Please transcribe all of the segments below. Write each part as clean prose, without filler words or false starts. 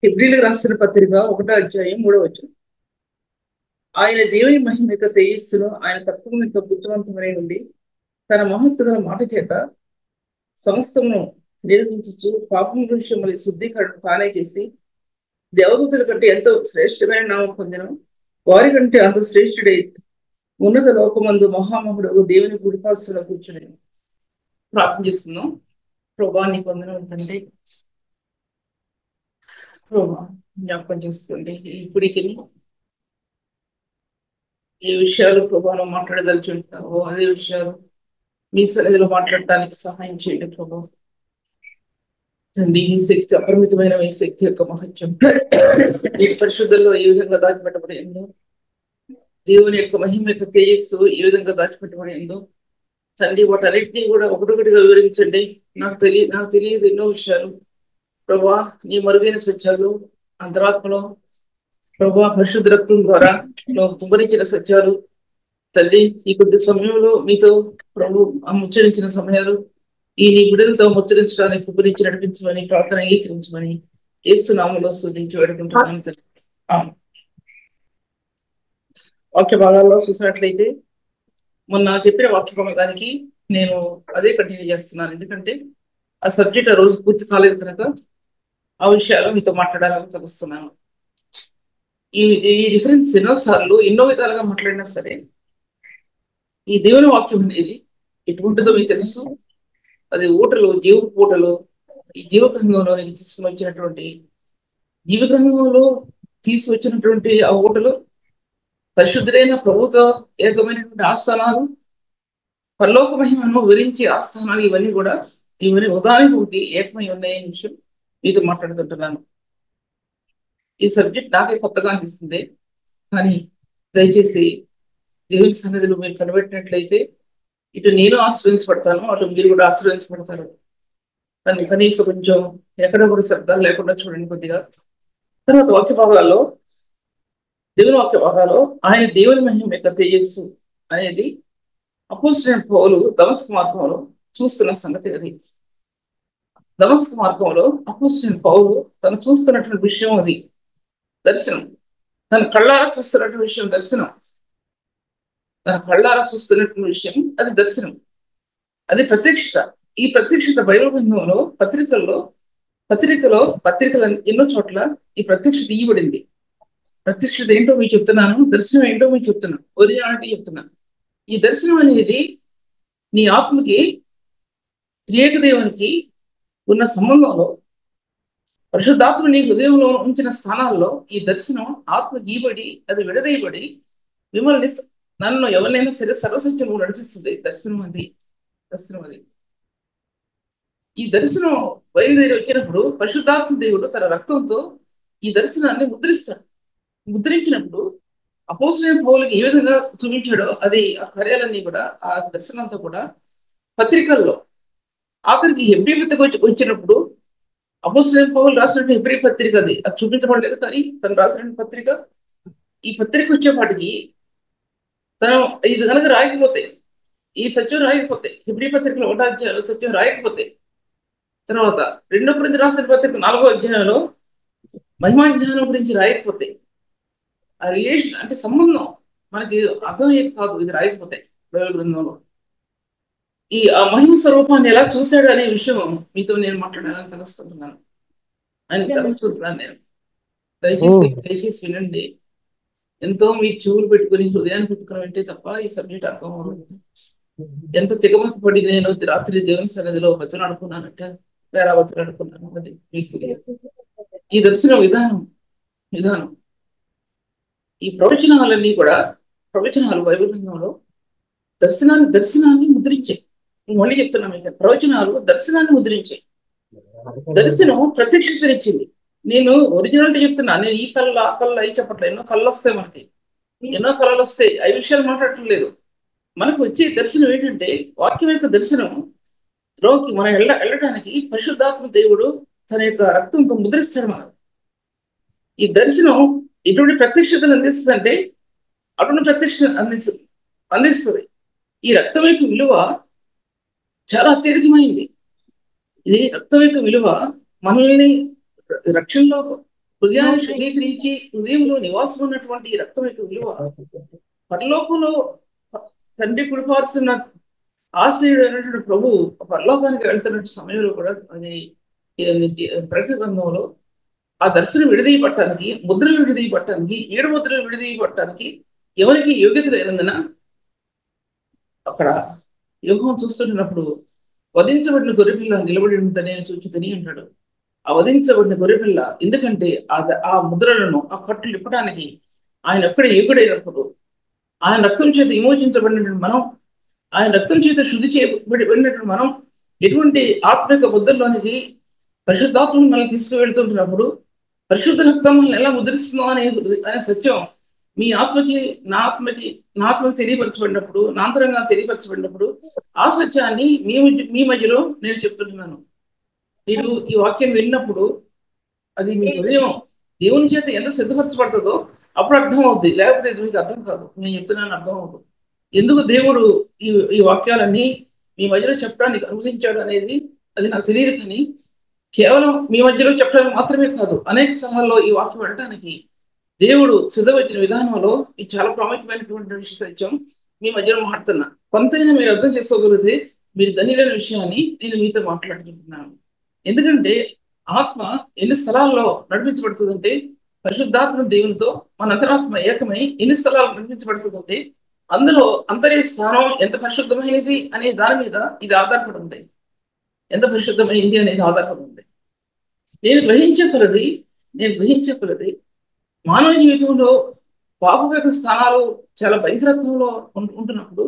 హెబ్రీయులకు రాసిన పత్రిక 1 అధ్యాయం 3 వచనం. ఆయన దేవుని మహిమ యొక్క తేజస్సును ఆయన తత్వం యొక్క బుద్ధివంతమై నుండి తన మహత్తుగల మాట చేత సమస్తమును నిర్వహించు పాపం విషయముల శుద్ధీకరణ తానే చేసి దేవదూతల కంటే ఎంతో శ్రేష్టమైన నామం పొందిన వారి కంటే అంత శ్రేష్ఠుడై ఉన్నత లోకమందు మహామహుడు దేవుని గుడిపాస్తులో కూర్చుని ప్రార్థన చేసుకున్నాం. ప్రభా నీకు వందనాలు తండ్రి. ప్రభా జ్ఞాపకం చేసుకోండి ఇప్పటికి ఏ విషయాలు ప్రభావం మాట్లాడదలుచుంటావో అదే విషయాలు మీ సన్నిధిలో మాట్లాడటానికి సహాయం చేయండి ప్రభా. తండ్రి మీ శక్తి అపరిమితమైన మీ శక్తి యొక్క మహత్యం ఈ పరిశుద్ధంలో ఏ విధంగా దాచిపెట్టబడిందో, దేవుని యొక్క మహిమ యొక్క తేజస్సు ఏ విధంగా దాచిపెట్టబడిందో తండ్రి వాటన్నిటినీ కూడా ఒకటొకటిగా వివరించండి. నాకు తెలియదు ఎన్నో విషయాలు ప్రభా. నీ మరుగైన సత్యాలు అంతరాత్మలో ప్రభా పరిశుద్ధ రక్తం ద్వారా కుమరించిన సత్యాలు తల్లి ఈ కొద్ది సమయంలో మీతో ప్రభు ముచ్చరించిన సమయాలు ఈ నీ బిడ్డలతో ముచ్చరించడానికి కుమరించి నడిపించమని ప్రార్థన అంగీకరించమని యేసు నామములో స్తుతించి వేడుకుంటున్నాను తండ్రి. వాక్య భాగాల్లో చూసినట్లయితే మొన్న చెప్పిన వాక్య భాగానికి నేను అదే కంటిన్యూ చేస్తున్నాను. ఎందుకంటే ఆ సబ్జెక్ట్ ఆ రోజు పూర్తి కాలేదు కనుక ఆ విషయాలు మీతో మాట్లాడాలని తెలుస్తున్నాను. ఈ రిఫరెన్స్ ఎన్నోసార్లు ఎన్నో విధాలుగా మాట్లాడినా సరే ఈ దేవుని వాక్యం అనేది ఎటువంటిదో మీకు తెలుసు. అది ఊటలో జీవపు పూటలో ఈ జీవగ్రంథంలో తీసుకుని వచ్చినటువంటి జీవగ్రంథంలో తీసుకొచ్చినటువంటి ఆ ఊటలో పరిశుద్ధులైన ప్రభుతో ఏకమైనటువంటి ఆస్థానాలు, పరలోక మహిమను వివరించే ఆస్థానాలు ఇవన్నీ ఉదాహరణ ఒకటి ఏకమై ఉన్నాయనే విషయం మీతో మాట్లాడుతుంటున్నాను. ఈ సబ్జెక్ట్ నాకే కొత్తగా అనిపిస్తుంది, కానీ దయచేసి దేవుని సన్నిధిలో మీరు కనిపెట్టినట్లయితే ఇటు నేను ఆశ్రయించబడతాను, అటు మీరు కూడా ఆశ్రయించబడతారు. కానీ కనీసం కొంచెం ఎక్కడ కూడా శబ్దాలు లేకుండా చూడండి కొద్దిగా. తర్వాత దేవుని వాక్య భాగాల్లో ఆయన దేవుని మహిమ యొక్క తేజస్సు అనేది అపోస్తలుడైన పౌలు దమస్కు మార్గంలో చూస్తున్న సంగతి. అది దమస్కు మార్గంలో అపోస్తలుడైన పౌలు తను చూస్తున్నటువంటి విషయం, అది దర్శనం. తన కళ్ళారా చూస్తున్నటువంటి విషయం దర్శనం. తన కళ్ళారా చూస్తున్నటువంటి విషయం అది దర్శనం, అది ప్రత్యక్షత. ఈ ప్రత్యక్షత బైబిల్ గ్రంథంలో పత్రికలు ఎన్నో చోట్ల ఈ ప్రత్యక్షత ఇవ్వబడింది. ప్రత్యక్షత ఏంటో మీకు చెప్తున్నాను, దర్శనం ఏంటో మీకు చెప్తున్నాను, ఒరిజినాలిటీ చెప్తున్నాను. ఈ దర్శనం అనేది నీ ఆత్మకి త్రియేక దేవునికి ఉన్న సంబంధంలో పరిశుద్ధాత్మ నీ హృదయంలో ఉంచిన స్థానాల్లో ఈ దర్శనం ఆత్మ గీయబడి అది విడదీయబడి మిమ్మల్ని నన్ను ఎవరినైనా సరే సర్వసత్యంలో నడిపిస్తుంది. దర్శనం అది ఈ దర్శనం బయలుదేరి వచ్చినప్పుడు పరిశుద్ధాత్మ దేవుడు తన రక్తంతో ఈ దర్శనాన్ని ముద్రించినప్పుడు అపోస్తలుడైన పౌలుకి ఏ విధంగా చూపించాడో అది ఆ కార్యాలన్నీ కూడా ఆ దర్శనంతో కూడా పత్రికల్లో ఆఖరికి హెబ్రీ పత్రిక వచ్చినప్పుడు అపోస్తలుడైన పౌలు రాసినటువంటి హెబ్రీ పత్రిక అది చూపించబడలేదు, కానీ తను రాసిన పత్రిక ఈ పత్రిక వచ్చేపాటికి తను ఇది కనుక రాయకపోతే, ఈ సత్యం రాయకపోతే, హెబ్రీ పత్రికలో 1వ అధ్యాయంలో సత్యం రాయకపోతే, తర్వాత 2 కొరింథీయులకు రాసిన పత్రిక 4వ అధ్యాయంలో మహిమా జ్ఞానం గురించి రాయకపోతే, ఆ రిలేషన్ అంటే సంబంధం మనకి అర్థమయ్యేది కాదు ఇది రాయకపోతే. బైబిల్ గ్రంథంలో ఆ మహిమ స్వరూపాన్ని ఎలా చూశాడు అనే విషయం మీతో నేను మాట్లాడాలని తెలుస్తున్నాను. నేను దయచేసి వినండి. ఎంతో మీ చెవులు పెట్టుకుని హృదయాన్ని పెట్టుకుని వింటే తప్ప ఈ సబ్జెక్ట్ అర్థం అవ్వదు. ఎంత తెగమక పడి నేను రాత్రి దేవుని సన్నిధిలో బతులాడుకున్నానంటే వేరే బతులాడుకున్నాను, అది మీకు తెలియదు. ఈ దర్శన విధానం ఈ ప్రవచనాలన్నీ కూడా బైబిల్ గ్రంథంలో దర్శనాన్ని ముద్రించాయి. మళ్ళీ చెప్తున్నాను, ఇక ప్రవచనాలు దర్శనాన్ని ముద్రించాయి. దర్శనం ప్రత్యక్షతనిచ్చింది. నేను ఒరిజినాలిటీ చెప్తున్నా. నేను ఈ కళ్ళు ఆ కళ్ళు అవి చెప్పట్లేదు. ఎన్నో కళ్ళు వస్తాయి, మనకి ఎన్నో కళలు వస్తాయి, అవి విషయాలు మాట్లాడటం లేదు. మనకు వచ్చే దర్శనం ఏంటంటే వాక్యం యొక్క దర్శనం లోకి మనం వెళ్ళడానికి పరిశుద్ధాత్మ దేవుడు తన యొక్క రక్తంతో ముద్రిస్తాడు. మనం ఈ దర్శనం ఎటువంటి ప్రత్యక్షతను అందిస్తుంది అంటే అటువంటి ప్రత్యక్షత అందిస్తుంది. ఈ రక్తం యొక్క విలువ చాలా అత్యధికమైంది. ఇది రక్తం యొక్క విలువ మనల్ని రక్షణలో హృదయాన్ని శుద్ధీకరించి హృదయంలో నివాసం ఉన్నటువంటి ఈ రక్తం యొక్క విలువ పరలోకంలో తండ్రి కుడిపాల్సిన ఆశ్రయుడైనటువంటి ప్రభు పరలోకానికి వెళ్తున్న సమయంలో కూడా అది ప్రకటన గ్రంథంలో ఆ దర్శనం విడదీయబట్టడానికి, ముద్రలు విడదీయబట్టడానికి, 7 ముద్రలు విడదీయబట్టడానికి ఎవరికి యోగ్యత లేనందున అక్కడ యోగం చూస్తున్నప్పుడు వధించబడిన గొర్రెపిల్ల నిలబడి ఉంటే నేను చూచితని అంటాడు. ఆ వధించబడిన గొర్రెపిల్ల ఎందుకంటే ఆ ముద్రలను ఆ కట్టులు ఇప్పడానికి ఆయన ఎక్కడ యోగుడైనప్పుడు ఆయన రక్తం చేత విమోచించబడినటువంటి మనం, ఆయన రక్తం చేత శుద్ధి చేయబడినటువంటి మనం ఎటువంటి ఆత్మిక ముద్రలోనికి పరిశుద్ధాత్మను మనం తీసుకువెళ్తుంటున్నప్పుడు పరిశుద్ధ రక్తం మనల్ని ఎలా ముద్రిస్తుందో అనే సత్యం మీ ఆత్మకి నా ఆత్మకి తెలియపరచబడినప్పుడు, నా అంతరంగా తెలియపరచబడినప్పుడు ఆ సత్యాన్ని మీ మధ్యలో నేను చెప్తుంటున్నాను. మీరు ఈ వాక్యం విన్నప్పుడు అది మీ హృదయం దేవుని చేత ఎంత సిద్ధపరచబడుతుందో అప్పుడు అర్థం అవుద్ది, లేకపోతే ఇది మీకు అర్థం కాదు. నేను చెప్తున్నాను అర్థం అవుతుంది. ఎందుకు దేవుడు ఈ వాక్యాలన్నీ మీ మధ్యలో చెప్పడానికి అనుమతించాడు అనేది అది నాకు తెలియదు. కానీ కేవలం మీ మధ్యలో చెప్పడానికి మాత్రమే కాదు, అనేక స్థలాల్లో ఈ వాక్యం వెళ్ళడానికి దేవుడు సిద్ధవచ్చిన విధానంలో ఇది చాలా ప్రాముఖ్యమైనటువంటి సత్యం మీ మధ్యలో మాట్లాడుతున్నా. కొంతైనా మీరు అర్థం చేసుకోగలిగితే మీరు ధన్యులైన విషయాన్ని నేను మీతో మాట్లాడుకుంటున్నాను. ఎందుకంటే ఆత్మ ఎన్ని స్థలాల్లో నడిపించబడుతుందంటే పరిశుద్ధాత్మ దేవునితో మన అంతరాత్మ ఏకమై ఎన్ని స్థలాలు నడిపించబడుతుందంటే అందులో అంతరే స్థానం ఎంత పరిశుద్ధమైనది అనే దాని మీద ఇది ఆధారపడి ఉంది. ఎంత పరిశుద్ధమైంది అనేది ఆధారపడి ఉంది. నేను గ్రహించే కొలది మానవ జీవితంలో పాపం యొక్క స్థానాలు చాలా భయంకరత్వంలో ఉంటున్నప్పుడు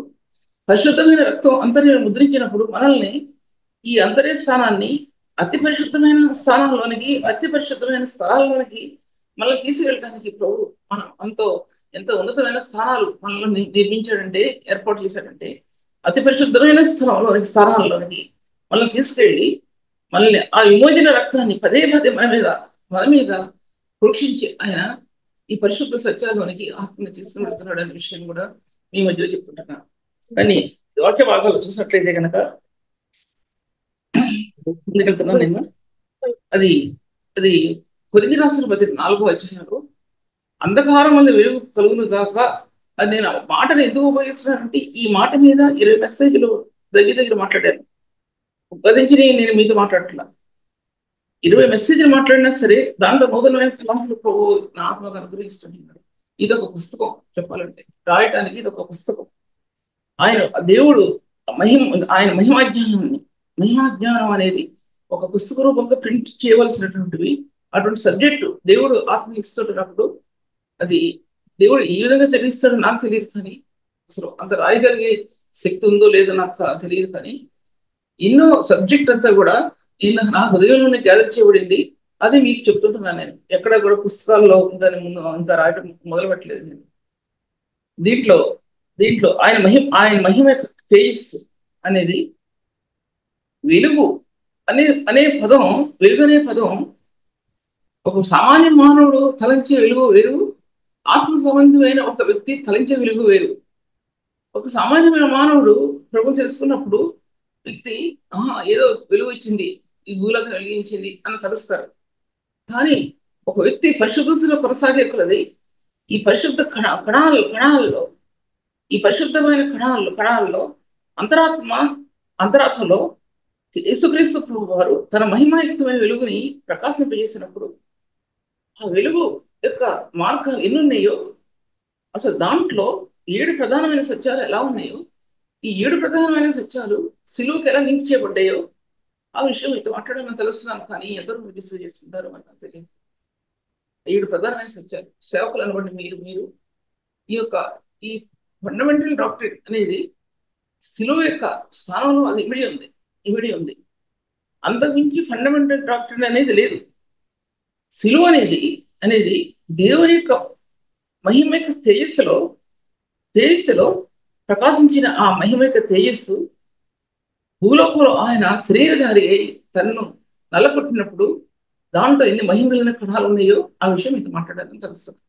పరిశుద్ధమైన రక్తం అంతర్య ముద్రించినప్పుడు మనల్ని ఈ అంతర్య స్థానాన్ని అతి పరిశుద్ధమైన స్థానాల్లోనికి, అతి పరిశుద్ధమైన స్థలాల్లోనికి మనల్ని తీసుకెళ్ళడానికి ప్రభు మనం ఎంత ఉన్నతమైన స్థానాలు మనల్ని నిర్మించాడంటే, ఏర్పాటు చేశాడంటే అతి పరిశుద్ధమైన స్థానాల్లోనికి మనల్ని తీసుకెళ్ళి మనల్ని ఆ విమోచన రక్తాన్ని పదే మన మీద ప్రోక్షించి ఆయన ఈ పరిశుద్ధ సత్యాల్లోనికి ఆత్మని తీసుకుని వెళ్తున్నాడు అనే విషయం కూడా మీ మధ్యలో చెప్పుకుంటున్నాను. కానీ వాక్య భాగాలు చూసినట్లయితే కనుక ముందుకెళ్తున్నాను నేను. అది కొరింథీ రాసిన పత్రిక 4వ అధ్యాయంలో అంధకారం వల్ల వెలుగు కలుగును గాక అని నేను మాటను ఎందుకు ఉపయోగిస్తున్నానంటే ఈ మాట మీద 20 మెసేజ్లు దగ్గర మాట్లాడాను. గదించి నేను మీతో మాట్లాడట్లా. 20 మెసేజ్లు మాట్లాడినా సరే దాంట్లో నూతనమైన తలంపులు ప్రభు నా ఆత్మకు అనుగ్రహిస్తున్నాడు. ఇదొక పుస్తకం, చెప్పాలంటే రాయటానికి ఇదొక పుస్తకం. ఆయన దేవుడు ఆయన మహిమాజ్ఞానం అనేది ఒక పుస్తక రూపంగా ప్రింట్ చేయవలసినటువంటివి. అటువంటి సబ్జెక్టు దేవుడు ఆత్మ ఇస్తున్నప్పుడు అది దేవుడు ఈ విధంగా తెలియస్తాడో నాకు తెలియదు. కానీ అసలు అంత రాయగలిగే శక్తి ఉందో లేదో నాకు తెలియదు. కానీ ఎన్నో సబ్జెక్ట్ అంతా కూడా నా హృదయంలోనే గ్యాదర్ చేయబడింది. అది మీకు చెప్తుంటున్నాను. నేను ఎక్కడ కూడా పుస్తకాల్లో దాని ముందు ఇంకా రాయటం మొదలు పెట్టలేదు నేను. దీంట్లో ఆయన మహిమ తేజస్సు అనేది వెలుగు అనే పదం, వెలుగు అనే పదం ఒక సామాన్య మానవుడు తలంచే వెలుగు వేరు, ఆత్మ సంబంధమైన ఒక వ్యక్తి తలంచే వెలుగు వేరు. ఒక సామాన్యమైన మానవుడు ప్రభు తెలుసుకున్నప్పుడు వ్యక్తి ఏదో వెలుగు ఇచ్చింది, ఈ భూలోకి వెలిగించింది అని తలుస్తారు. కానీ ఒక వ్యక్తి పరిశుద్ధతలో కొనసాగే కొలది ఈ పరిశుద్ధ కణాల్లో ఈ పరిశుద్ధమైన కణాల్లో అంతరాత్మలో యేసుక్రీస్తు ప్రభు వారు తన మహిమాయుక్తమైన వెలుగుని ప్రకాశింపజేసినప్పుడు ఆ వెలుగు యొక్క మార్గాలు ఎన్ని ఉన్నాయో, అసలు దాంట్లో 7 ప్రధానమైన సత్యాలు ఎలా ఉన్నాయో, ఈ 7 ప్రధానమైన సత్యాలు సిలువకి ఎలా లింక్ చేయబడ్డాయో ఆ విషయం అయితే మాట్లాడాలని తెలుస్తున్నాను. కానీ ఎందరూ రిసీవ్ చేసుకుంటారో మనకు తెలియదు. 7 ప్రధానమైన సత్యాలు సేవకులు అనబడి మీరు ఈ ఫండమెంటల్ డాక్టరేట్ అనేది సిలువ యొక్క స్థానంలో అది ఇమిడి ఉంది. అంతకుమించి ఫండమెంటల్ డాక్టరేట్ అనేది లేదు. సిలువ అనేది దేవుని యొక్క మహిమ యొక్క తేజస్సులో ప్రకాశించిన ఆ మహిమ యొక్క తేజస్సు భూలోకంలో ఆయన శరీరధారి తనను నల్లకొట్టినప్పుడు దాంట్లో ఎన్ని మహిమలైన కణాలు ఉన్నాయో ఆ విషయం మీకు మాట్లాడాలని తెలుస్తుంది.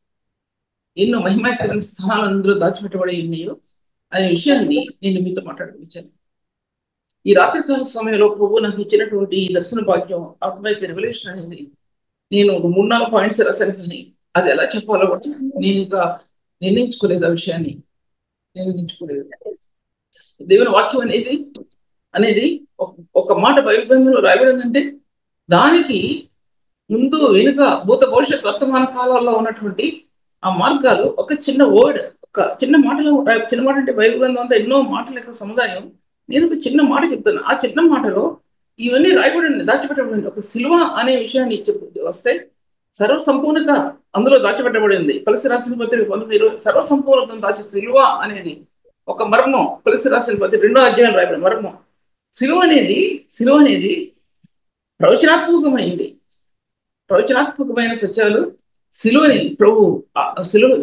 ఎన్నో మహిమాకరమైన స్థానాలు అందులో దాచిపెట్టబడి ఉన్నాయో అనే విషయాన్ని నేను మీతో మాట్లాడగలిచాను. ఈ రాత్రికాల సమయంలో ప్రభు నాకు ఇచ్చినటువంటి ఈ దర్శన భాగ్యం, ఆత్మీయ రెవల్యూషన్ అనేది నేను ఒక 3-4 పాయింట్స్ రాశాను, కానీ అది ఎలా చెప్పాలో కూడా నేను ఇంకా నిర్ణయించుకోలేదు. ఆ విషయాన్ని నిర్ణయించుకోలేదు. దేవుని వాక్యం అనేది ఒక మాట బైబిల్ గ్రంథంలో రాయబడిందంటే దానికి ముందు వెనుక భూత భవిష్యత్ వర్తమాన కాలాల్లో ఉన్నటువంటి ఆ మార్గాలు ఒక చిన్న వర్డ్, ఒక చిన్న మాటలో, చిన్న మాట అంటే బైబిల్ గ్రంథం అంతా ఎన్నో మాటల యొక్క సముదాయం. నేను ఒక చిన్న మాట చెప్తాను. ఆ చిన్న మాటలో ఇవన్నీ రాయబడి దాచిపెట్టబడింది. ఒక సిలువ అనే విషయాన్ని వస్తే సర్వసంపూర్ణత అందులో దాచిపెట్టబడింది. కొలస్సీ రాసిన పత్రిక 19:20 సర్వసంపూర్ణతను దాచి సిలువ అనేది ఒక మర్మం. కొలస్సీ రాసిన పత్రిక 2వ అధ్యాయం రాయబడిన మర్మం. సిలువ అనేది ప్రవచనాత్మకమైంది. ప్రవచనాత్మకమైన సత్యాలు సిలువని ప్రభు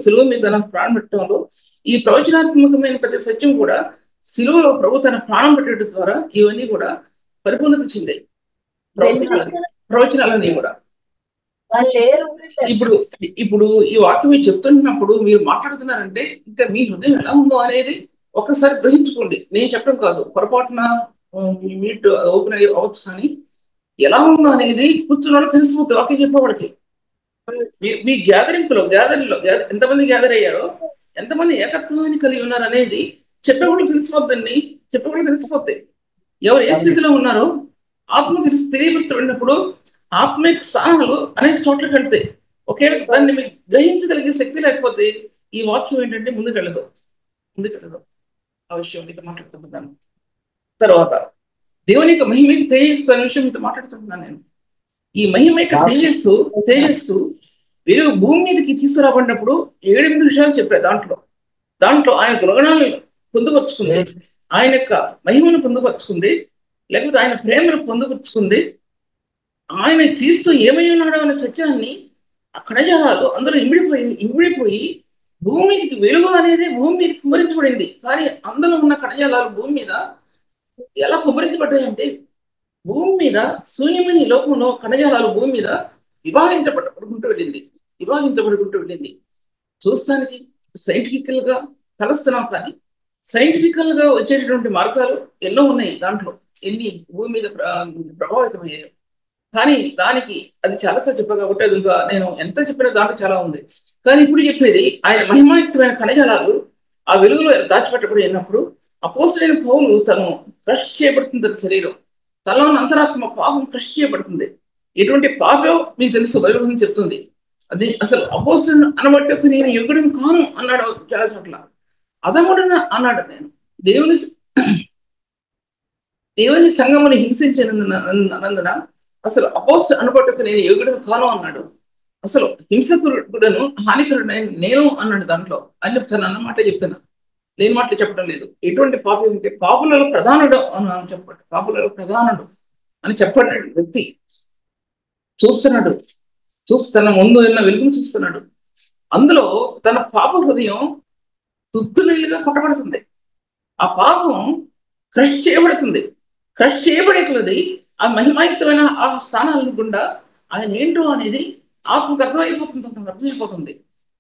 సిలువ మీద తన ప్రాణం పెట్టడంలో ఈ ప్రవచనాత్మకమైన ప్రతి సత్యం కూడా సిలువలో ప్రభు తన ప్రాణం పెట్టడం ద్వారా ఇవన్నీ కూడా పరిపూర్ణత చెందాయి. ప్రవచనాలన్నీ కూడా ఇప్పుడు ఈ వాక్యం మీరు చెప్తున్నప్పుడు మీరు మాట్లాడుతున్నారంటే ఇంకా మీ హృదయం ఎలా ఉందో అనేది ఒక్కసారి గ్రహించుకోండి. నేను చెప్పడం కాదు, పొరపాటున మీట్ ఓపెన్ అవ్వచ్చు, కానీ ఎలా ఉందో అనేది కూర్చున్న తెలిసిపోతుంది. వాక్యం చెప్పేవాడికి మీ గ్యాదరింగ్లో ఎంతమంది గ్యాదర్ అయ్యారో, ఎంతమంది ఏకత్వాన్ని కలిగి ఉన్నారు అనేది చెప్పేవాళ్ళు తెలిసిపోద్దండి. చెప్పేవాళ్ళు తెలిసిపోతాయి ఎవరు ఏ స్థితిలో ఉన్నారో. ఆత్మ తెలియపరచబడినప్పుడు ఆత్మిక స్థానాలు అనేక చోట్లకి వెళ్తాయి. ఒకే దాన్ని మీకు గ్రహించగలిగే శక్తి లేకపోతే ఈ వాక్యం ఏంటంటే ముందుకెళ్ళదు. ఆ విషయం మీతో మాట్లాడుతుంటున్నాను. తర్వాత దేవుని యొక్క మహిమకి తేజస్సు అనే విషయం మీతో మాట్లాడుతుంటున్నాను నేను. ఈ మహిమ యొక్క తేజస్సు వెలుగు భూమి మీదకి తీసుకురాబడినప్పుడు 7-8 విషయాలు చెప్పారు. దాంట్లో ఆయన గుణగణాలను పొందుపరుచుకుంది, ఆయన యొక్క మహిమను పొందుపరుచుకుంది, లేకపోతే ఆయన ప్రేమను పొందుపరుచుకుంది, ఆయన క్రీస్తు ఏమై ఉన్నాడో అనే సత్యాన్ని ఆ కణజాలాలు అందరూ ఇమిడిపోయి భూమి మీదకి వెలుగు అనేది భూమి మీద కుమ్మరించబడింది. కానీ అందులో ఉన్న కణజాలాలు భూమి మీద ఎలా కుమ్మరించబడ్డాయంటే భూమి మీద శూన్యమైన లోకంలో కణజాలాలు భూమి మీద విభాగించబడుకుంటూ వెళ్ళింది. చూస్తానికి సైంటిఫికల్ గా కలుస్తున్నాం, కానీ సైంటిఫికల్ గా వచ్చేటటువంటి మార్గాలు ఎన్నో ఉన్నాయి. దాంట్లో ఎన్ని భూమి మీద ప్రభావితమయ్యాయి. కానీ దానికి అది చాలాసార్లు చెప్పా కాబట్టి అది ఇంకా నేను ఎంత చెప్పినా దాంట్లో చాలా ఉంది. కానీ ఇప్పుడు చెప్పేది ఆయన మహిమాయుక్తమైన కణజాలాలు ఆ వెలుగులో దాచిపెట్టబడినప్పుడు అపోస్తలుడైన పౌలు తను క్రష్ చేయబడుతుంది. తన శరీరం, తనలో ఉన్న అంతరాత్మ పాపం క్రష్ చేయబడుతుంది. ఎటువంటి పాపం మీకు తెలుసు, బైబిల్ చెప్తుంది. అది అసలు అపోస్తలుడు అనబట్టకు నేను యుగుడిని కాను అన్నాడు చాలా చోట్ల. అదముడన అన్నాడు. నేను దేవుని సంఘముని హింసించినందున అసలు అపోస్తలుడు అనబట్టకు నేను యుగుడిని కాను అన్నాడు. అసలు హింసకుడును హానికరుడైన నేను అన్నాడు. దాంట్లో అని చెప్తాను అన్నమాట చెప్తున్నా, లేని మాటలు చెప్పడం లేదు. ఎటువంటి పాపం అంటే పాపులలో ప్రధానుడు అని చెప్పాడు. పాపులలో ప్రధానుడు అని చెప్పాడు వ్యక్తి. తన ముందు ఉన్న వెలుగును చూస్తున్నాడు. అందులో తన పాప హృదయం తుత్తునీళ్ళుగా కొట్టబడుతుంది. ఆ పాపం క్రష్ చేయబడే కొలది ఆ మహిమాయుక్తమైన ఆ స్థానాల గుండా ఆయన ఏంటో అనేది ఆత్మకు అర్థమైపోతుంది.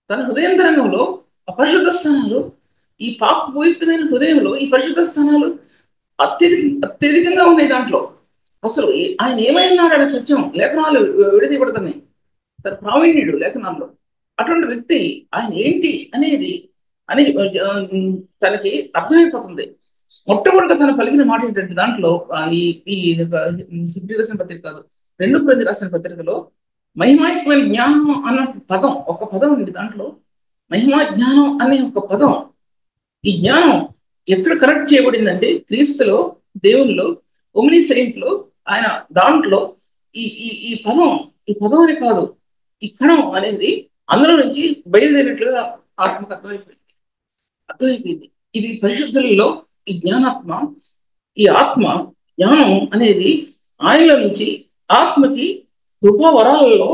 తన హృదయంతరంగంలో ఆ పరిశుద్ధ స్థానాలు, ఈ పాపపూరితమైన హృదయంలో ఈ పరిశుద్ధ స్థానాలు అత్యధికంగా ఉన్నాయి. దాంట్లో అసలు ఆయన ఏమైనాడు అనే సత్యం లేఖనాలు విడదీయబడుతున్నాయి. తన ప్రావీణ్యుడు లేఖనాల్లో. అటువంటి వ్యక్తి ఆయన ఏంటి అనేది తనకి అర్థమైపోతుంది. మొట్టమొదటిగా తన పలికిన మాట ఏంటంటే దాంట్లో రాసిన పత్రిక కాదు, 2 కొరింథీ రాసిన పత్రికలో మహిమాయుక్తమైన జ్ఞానం అన్న పదం, ఒక పదం ఉంది దాంట్లో. మహిమా జ్ఞానం అనే ఒక పదం, ఈ జ్ఞానం ఎక్కడ కనెక్ట్ చేయబడిందంటే క్రీస్తులో, దేవునిలో, ఒమ్ని సెయింట్లో, ఆయన దాంట్లో ఈ పదం అని కాదు, ఈ కణం అనేది అందులో నుంచి బయలుదేరినట్లుగా ఆత్మకు అర్థమైపోయింది. ఇది పరిశుద్ధులలో ఈ జ్ఞానాత్మ, ఈ ఆత్మ జ్ఞానం అనేది ఆయనలో నుంచి ఆత్మకి కృపావరాలలో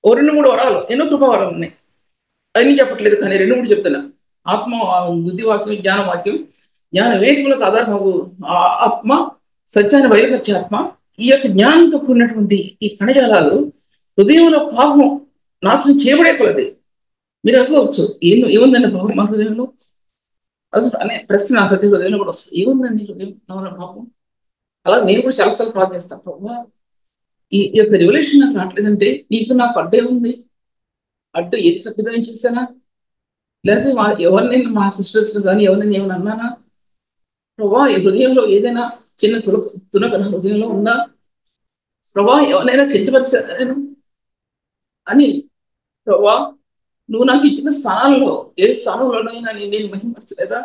2-3 వరాలు, ఎన్నో కృపావరాలు ఉన్నాయి. అన్నీ చెప్పట్లేదు, కానీ 2-3 చెప్తున్నా. ఆత్మ బుద్ధివాక్యం, జ్ఞానవాక్యం, జ్ఞాన వివేకములకు ఆధారమగు ఆత్మ, సత్యాన్ని బయలుపరిచే ఆత్మ. ఈ యొక్క జ్ఞానంతో కూడినటువంటి ఈ కణజాలాలు హృదయంలో పాపం నాశనం చేయబడే కొలది. మీరు అనుకోవచ్చు, ఏముందండి పాపం మా హృదయంలో అనే ప్రశ్న ప్రతి హృదయంలో కూడా వస్తుంది. ఏముందండి హృదయం పాపం? అలా నేను కూడా చాలాసార్లు ప్రార్థిస్తాను, ప్రభు ఈ యొక్క రివల్యూషన్ నాకు రావట్లేదంటే నీకు నాకు అడ్డే ఉంది. అడ్డు ఏది తప్పిదం చేశానా, లేకపోతే ఎవరిని మా సిస్టర్స్ కానీ ఎవరిని ఏమైనా అన్నానా? ప్రభా ఈ హృదయంలో ఏదైనా చిన్న తునక నా హృదయంలో ఉందా? ప్రభా ఎవరైనా కించపరిచానా నేను అని? ప్రభా నువ్వు నాకు ఇచ్చిన స్థానాల్లో ఏ స్థానంలోనైనా నేను మహిమపరచలేదా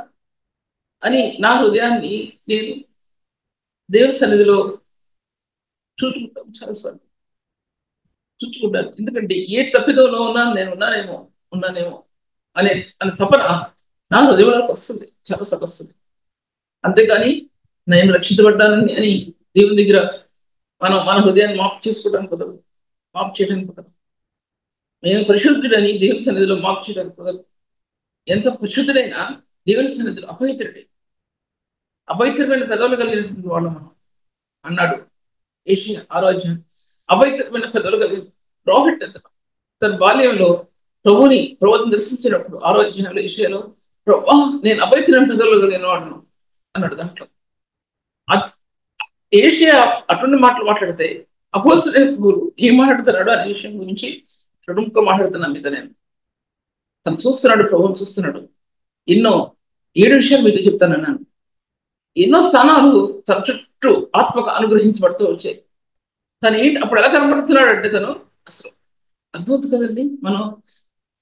అని నా హృదయాన్ని నేను దేవుని సన్నిధిలో చూచుకుంటాను. చాలాసార్లు చూచుకుంటాను. ఎందుకంటే ఏ తప్పిదంలో ఉన్నానేమో అనే తపన నా హృదయంలోకి వస్తుంది, చాలాసార్లు వస్తుంది. అంతేకాని నేను రక్షించబడ్డానని అని దేవుని దగ్గర మన హృదయాన్ని మాపు చేసుకోవడానికి కుదరదు, మాపు చేయడానికి కుదరదు. నేను పరిశుద్ధుడని దేవుని సన్నిధిలో మాపు చేయడానికి కుదరదు. ఎంత పరిశుద్ధుడైనా దేవుని సన్నిధిలో అపవిత్రమైన పెదవులు కలిగినటువంటి వాళ్ళు మనం అన్నాడు ఏషియా 6వ అధ్యాయం. అపవిత్రమైన పెదవులు కలిగిన ప్రాఫిట్ తన బాల్యంలో ప్రభుని దర్శించినప్పుడు 6వ అధ్యాయంలో ఏషియాలో ప్రభా నేను అపవిత్రమైన పెదవులు కలిగిన వాడును అన్నాడు. దాంట్లో ఏషియా అటువంటి మాటలు మాట్లాడితే అపోస్తలుడు ఏం మాట్లాడుతున్నాడు అనే విషయం గురించి రెండు మాట్లాడుతున్నాను మీతో. నేను తను చూస్తున్నాడు, ప్రభువుని చూస్తున్నాడు. ఎన్నో 7 విషయాలు మీతో చెప్తానన్నాను. ఎన్నో స్థానాలు తన చుట్టూ ఆత్మకు అనుగ్రహించబడుతూ వచ్చాయి. తను ఏంటి అప్పుడు ఎలా కనబడుతున్నాడు అంటే తను అసలు అద్భుతం కదండి. మనం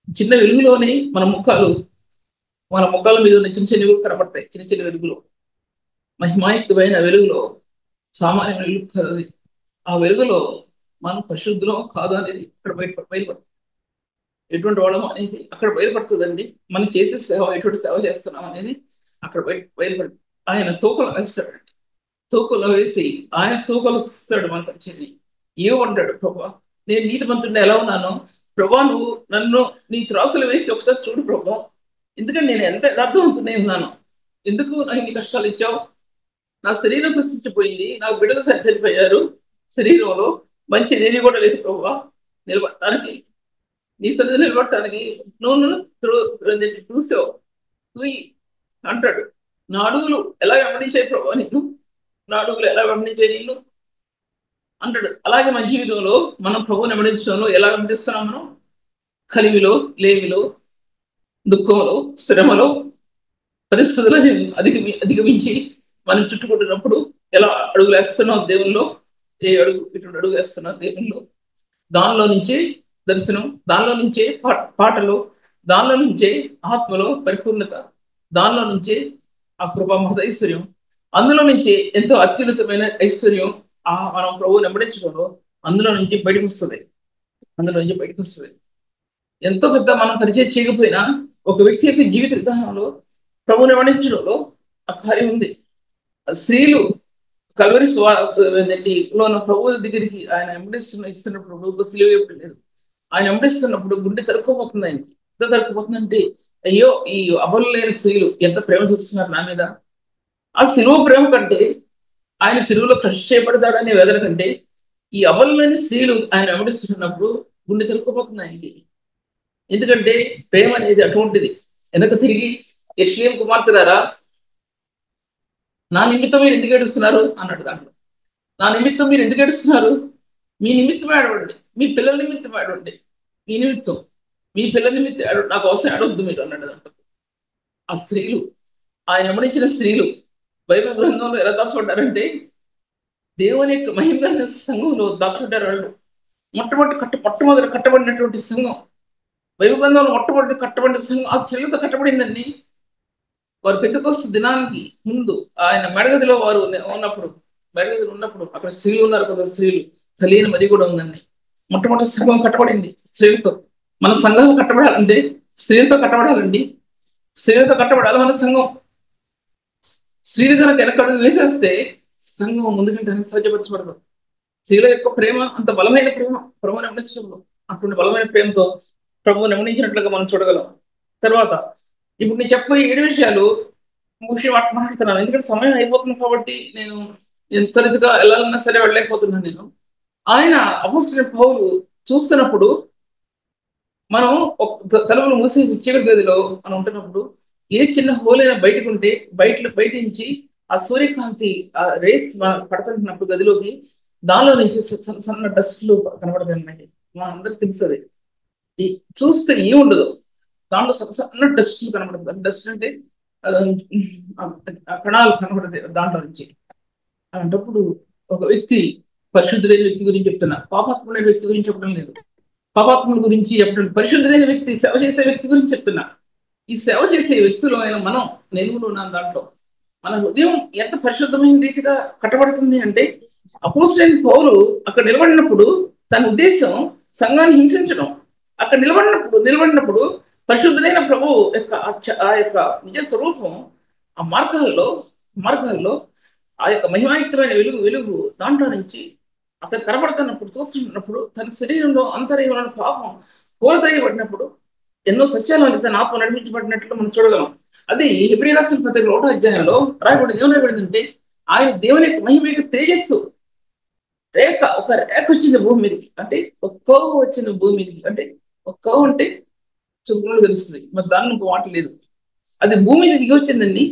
చిన్న వెలుగులోనే మన ముఖాల మీద ఉన్న చిన్న చిన్న వెలుగు కనబడతాయి. చిన్న చిన్న వెలుగులో మహిమాయుక్తమైన వెలుగులో సామాన్య వెలుగు కదది. ఆ వెలుగులో మనం పరిశుద్ధులో కాదు అనేది ఇక్కడ బయలుపడుతుంది. ఎటువంటి వాళ్ళం అనేది అక్కడ బయలుపడుతుందండి. మనం చేసే సేవ ఎటువంటి సేవ చేస్తున్నాం అనేది అక్కడ బయలుపడుతుంది. ఆయన తూకలు వేస్తాడండి. తూకలో వేసి ఆయన తూకలు తీస్తాడు మన పరిచయని. ఏమంటాడు? ప్రభా నేను నీతిమంతుడిని ఎలా ఉన్నానో ప్రభా నువ్వు నన్ను నీ త్రాసులు వేసి ఒకసారి చూడు ప్రభా. ఎందుకంటే నేను ఎంత యథార్థవంతునే ఉన్నాను. ఎందుకు నాకు ఇన్ని కష్టాలు ఇచ్చావు? నా శరీరం ప్రశ్నించిపోయింది, నాకు బిడ్డలు చనిపోయారు, శరీరంలో మంచి నేని కూడా లేదు ప్రభా నిలబడటానికి, నీ సన్నిధి నిలబడటానికి నువ్వు చూసావు అంటాడు. నా అడుగులు ఎలా వెంబడించాయి ప్రభా నిన్ను, నా అడుగులు ఎలా వెంబడించాయి నిన్ను అంటాడు. అలాగే మన జీవితంలో మనం ప్రభువుని వెంబడించడంలో ఎలా వెంబడిస్తున్నాం? మనం కలివిలో, లేమిలో, దుఃఖంలో, శ్రమలో, పరిస్థితులను అధిగమించి మనం చుట్టుకుంటున్నప్పుడు ఎలా అడుగులు వేస్తున్నాం దేవుల్లో, ఇటువంటి అడుగు వేస్తున్నాం దేవుల్లో. దానిలో నుంచే దర్శనం, దానిలో నుంచే పాటలు, దానిలో నుంచే ఆత్మలో పరిపూర్ణత, దానిలో నుంచే ఆ కృపా మహదైశ్వర్యం, అందులో నుంచి ఎంతో అత్యున్నతమైన ఐశ్వర్యం మనం ప్రభువుని వెంబడించడంలో అందులో నుంచి బయటకు వస్తుంది. ఎంతో పెద్ద మనం పరిచయం చేయకపోయినా ఒక వ్యక్తి యొక్క జీవిత విధానంలో ప్రభువుని వెంబడించడంలో ఆ కార్యం ఉంది. స్త్రీలు కల్వరి ప్రభు దగ్గరికి ఆయన ఇస్తున్నప్పుడు ప్రభువుకు సిలువ లేదు. ఆయన వెంబడిస్తున్నప్పుడు గుండె తరుక్కుపోతుంది. ఆయనకి ఎంత తరుక్కుపోతుందంటే అయ్యో ఈ అబలు లేని స్త్రీలు ఎంత ప్రేమ చూపిస్తున్నారు నా మీద. ఆ సిలువ ప్రేమ కంటే, ఆయన సిలువలో కృషి చేయబడతాడనే వేదన కంటే ఈ అబలు లేని స్త్రీలు ఆయన వెంబడిస్తున్నప్పుడు గుండె తరుక్కుపోతుంది ఆయనకి. ఎందుకంటే ప్రేమ అనేది అటువంటిది. వెనక తిరిగి యెరూషలేము కుమార్తెలారా నా నిమిత్తం మీరు ఎందుకు ఏడుస్తున్నారు అన్నాడు. దాంట్లో నా నిమిత్తం మీరు ఎందుకు ఏడుస్తున్నారు? మీ నిమిత్తం ఏడవండి, మీ పిల్లల నిమిత్తం ఏడవండి, మీ పిల్లల నిమిత్తం ఏడవండి, నాకు అవసరం ఏడవద్దు మీరు అన్నాడు. దాంట్లో ఆ స్త్రీలు, ఆయన వెంబడించిన స్త్రీలు బైబిల్ గ్రంథంలో ఎలా దాచబడ్డారంటే దేవుని యొక్క మహిమ సంఘంలో దాచబడ్డారు. వాళ్ళు మొట్టమొదటి కట్టబడినటువంటి సంఘం, బైబిల్ గ్రంథంలో మొట్టమొదటి కట్టబడిన సంఘం ఆ స్త్రీలతో కట్టబడిందండి. వారు పెద్దకొస్తు దినానికి ముందు ఆయన మెడగదిలో వారు ఉన్నప్పుడు అక్కడ స్త్రీలు ఉన్నారు. కొంత స్త్రీలు తెలియని మరి కూడా ఉందండి. మొట్టమొదటి సంఘం కట్టబడింది స్త్రీలతో. మన సంఘం కట్టబడాలంటే స్త్రీలతో కట్టబడాలండి. స్త్రీలతో కట్టబడాలి మన సంఘం. స్త్రీలు కనుక వెనకడుగు వేసేస్తే సంఘం ముందుకంటే సహజపరచబడదు. స్త్రీల యొక్క ప్రేమ అంత బలమైన ప్రేమ ప్రభువుని వెంబడించడంలో. అటువంటి బలమైన ప్రేమతో ప్రభువుని వెంబడించినట్లుగా మనం చూడగలం. తర్వాత ఇప్పుడు నేను చెప్పే 7 విషయాలు ముఖ్యం మాట్లాడుతున్నాను. ఎందుకంటే సమయం అయిపోతుంది కాబట్టి నేను ఎంత రీతిగా వెళ్ళాలన్నా సరే వెళ్ళలేకపోతున్నాను. నేను ఆయన అపోస్తలుడైన పౌలు చూస్తున్నప్పుడు మనం తలుపులు మూసి చీకటి గదిలో మనం ఉంటున్నప్పుడు ఏ చిన్న హోలైనా బయటకు ఉంటే బయట నుంచి ఆ సూర్యకాంతి ఆ రేస్ పడుతున్నప్పుడు గదిలోకి దానిలో నుంచి సన్న డస్ట్లు కనబడతాయి. మా అందరికి తెలుసు అది. చూస్తే ఏముండదు, దాంట్లో సన్న డస్ట్ కనబడుతుంది. డస్ట్ అంటే కణాలు కనబడతాయి దాంట్లో నుంచి. అలాంటప్పుడు ఒక వ్యక్తి, పరిశుద్ధులైన వ్యక్తి గురించి చెప్తున్నా, పాపాత్ములైన వ్యక్తి గురించి చెప్పడం లేదు. పాపాత్ముల గురించి చెప్పడం, పరిశుద్ధులైన వ్యక్తి, సేవ చేసే వ్యక్తి గురించి చెప్తున్నా. ఈ సేవ చేసే వ్యక్తులు అయిన మనం, నేను కూడా ఉన్నాను దాంట్లో. మన హృదయం ఎంత పరిశుద్ధమైన రీతిగా కట్టబడుతుంది అంటే, అపోస్తలుడైన పౌలు అక్కడ నిలబడినప్పుడు తన ఉద్దేశం సంఘాన్ని హింసించడం. అక్కడ నిలబడినప్పుడు పరిశుద్ధుడైన ప్రభు యొక్క ఆ యొక్క నిజ స్వరూపం ఆ మార్గాల్లో ఆ యొక్క మహిమాయుక్తమైన వెలుగు దాంట్లో నుంచి అతను కనబడుతున్నప్పుడు, చూస్తున్నప్పుడు తన శరీరంలో అంతర్యమైన పాపం కోలతయ్యబడినప్పుడు ఎన్నో సత్యాలు తన ఆత్మ నడిపించబడినట్లు మనం చూడగలం. అది హెబ్రీ రాసిన పత్రిక 1వ అధ్యాయంలో రాయబడింది. ఏమైనా ఆయన దేవుని యొక్క మహిమ యొక్క తేజస్సు ఒక రేఖ వచ్చింది భూమి మీదకి. అంటే ఒక కోవ వచ్చింది భూమి మీదకి. అంటే ఒక కోవ అంటే చూపులో తెలుస్తుంది, మరి దాన్ని ఇంకో మాట లేదు. అది భూమి మీద దిగి వచ్చిందండి.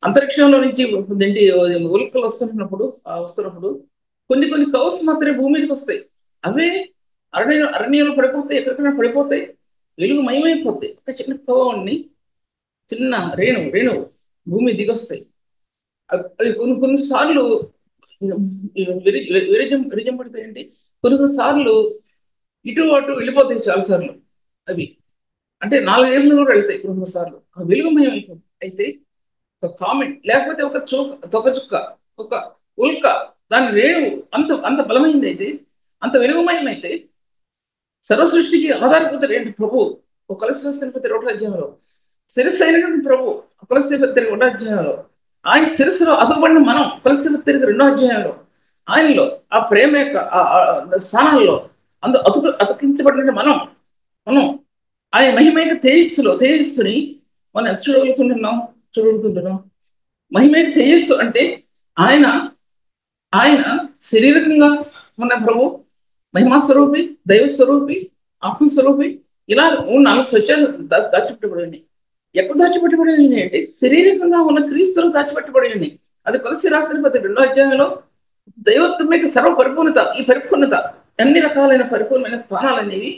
అంతరిక్షంలో నుంచి ఉల్కలు వస్తున్నప్పుడు కొన్ని కవర్స్ మాత్రమే భూమి మీదకి వస్తాయి. అవే అరణ్యంలో పడిపోతాయి, ఎక్కడికైనా పడిపోతాయి, వెలుగు మయమైపోతాయి. ఒక చిన్న కవర్ని, చిన్న రేణువు భూమి దిగొస్తాయి. అవి కొన్నిసార్లు విరజంపడతాయండి. కొన్నిసార్లు ఇటు అటు వెళ్ళిపోతాయి చాలాసార్లు. అవి అంటే 4 ఏళ్ళు కూడా వెళ్తాయి కొన్నిసార్లు. వెలుగుమయం అయిపోతుంది. అయితే ఒక కామెంట్ లేకపోతే ఒక చుక్క, ఒక ఉల్క, దాని రేణువు అంత బలమైంది అయితే, అంత వెలుగుమయం అయితే, సర్వసృష్టికి ఆధారపడతాడు ఏంటి ప్రభు. ఒక కొలస్సీ పత్రిక 1వ అధ్యాయంలో శిరస్సు అయినటువంటి ప్రభు, కొలస్సీ పత్రిక 1వ అధ్యాయంలో ఆయన శిరస్సులో అతుకుబడిన మనం, కొలస్సీ పత్రిక 2వ అధ్యాయంలో ఆయనలో ఆ ప్రేమ యొక్క స్థానాల్లో అతికించబడిన మనం ఆయన మహిమేక తేజస్సుని మనం చూడగలుగుతుంటున్నాం. మహిమేక తేజస్సు అంటే ఆయన శరీరకంగా మన ప్రభు మహిమాస్వరూపి, దైవస్వరూపి, ఆత్మస్వరూపి, ఇలా 4 సత్యాలు దాచిపెట్టబడి. ఎక్కడ దాచిపెట్టబడి అంటే శరీరకంగా ఉన్న క్రీస్తులు దాచిపెట్టబడి. అది కొలస్సీ రాసిన పత్రిక 2వ అధ్యాయంలో దైవత్వం యొక్క సర్వ పరిపూర్ణత, ఈ పరిపూర్ణత, అన్ని రకాలైన పరిపూర్ణమైన స్థానాలు అనేవి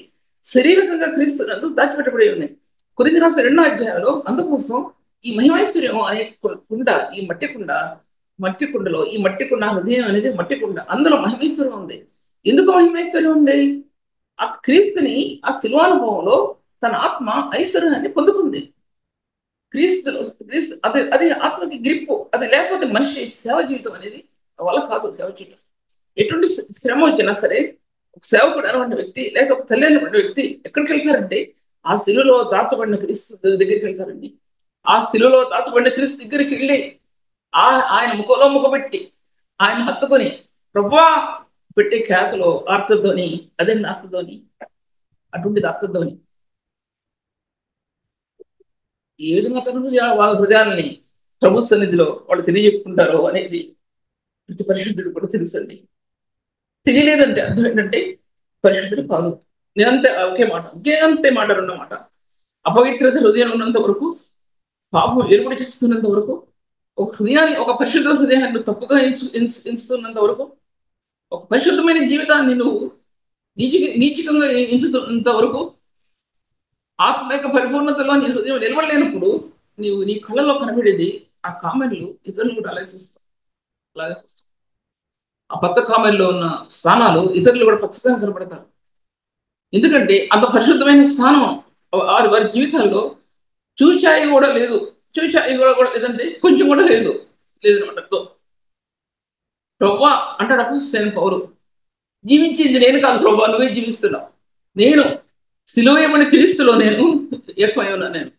శరీరకంగా క్రీస్తునందు దాచిపెట్టబడి ఉన్నాయి. కొరింథీ రాసిన 2వ అధ్యాయంలో అందుకోసం ఈ మహిమైశ్వర్యం అనే కుండ, ఈ మట్టి కుండలో, ఈ మట్టి కుండ హృదయం అనేది మట్టి కుండ, అందులో మహిమైశ్వర్యం ఉంది. ఎందుకు మహిమైశ్వర్యం ఉంది? ఆ క్రీస్తుని ఆ శిల్వానుభవంలో తన ఆత్మ ఐశ్వర్యాన్ని పొందుకుంది. క్రీస్తు అది ఆత్మకి గ్రిప్పు. అది లేకపోతే మనిషి సేవ జీవితం అనేది వల్ల కాదు. సేవ చేయడం ఎటువంటి శ్రమ వచ్చినా సరే, ఒక సేవకుడు అనేటువంటి వ్యక్తి, లేక ఒక తల్లి అనేటువంటి వ్యక్తి ఎక్కడికి వెళ్తారంటే ఆ శిలువలో దాచబడిన క్రీస్తు దగ్గరికి వెళ్తారండి. ఆ శిలువలో దాచబడిన క్రీస్తు దగ్గరికి వెళ్ళి ఆయన ముఖంలో ముఖపెట్టి ఆయన హత్తుకొని ప్రభువా పెట్టే కేకలో ఆర్తధ్వని, అదే ఆర్తధ్వని, అటువంటిది ఆర్తధ్వని. ఏ విధంగా తన వాళ్ళ హృదయాలని ప్రభు సన్నిధిలో వాళ్ళు తెలియజెప్పుకుంటారో అనేది ప్రతి పరిశుద్ధుడు కూడా తెలుసండి. తెలియలేదంటే అర్థం ఏంటంటే పరిశుద్ధుడు కాదు. నేనంతే అంతే మాట రెండో మాట. అపవిత్రత హృదయం ఉన్నంత వరకు, పాపం ఎరుపుడు చేస్తున్నంత వరకు, ఒక పరిశుద్ధ హృదయాన్ని తప్పుగా ఎంచుతున్నంత వరకు, ఒక పరిశుద్ధమైన జీవితాన్ని నువ్వు నీచికంగా ఎంచుతున్నంత వరకు, ఆత్మ యొక్క పరిపూర్ణతలో నీ హృదయం నిలబడలేనప్పుడు నీ కళ్ళలో కనబడేది ఆ కామెంట్లు ఇతరులు కూడా అలాగే చూస్తావు. ఆ పచ్చ కామెంట్లో ఉన్న స్థానాలు ఇతరులు కూడా పచ్చగా కనబడతారు. ఎందుకంటే అంత పరిశుద్ధమైన స్థానం వారి జీవితాల్లో చూచాయి కూడా లేదంటే కొంచెం కూడా లేదనమాట. ప్రభువా అంటాడు అపోస్తలుడైన పౌలు, జీవించింది నేను కాదు ప్రభువా, నువ్వే జీవిస్తున్నావు. నేను సిలువేయబడిన క్రీస్తులో నేను ఏకమై ఉన్నా. నేను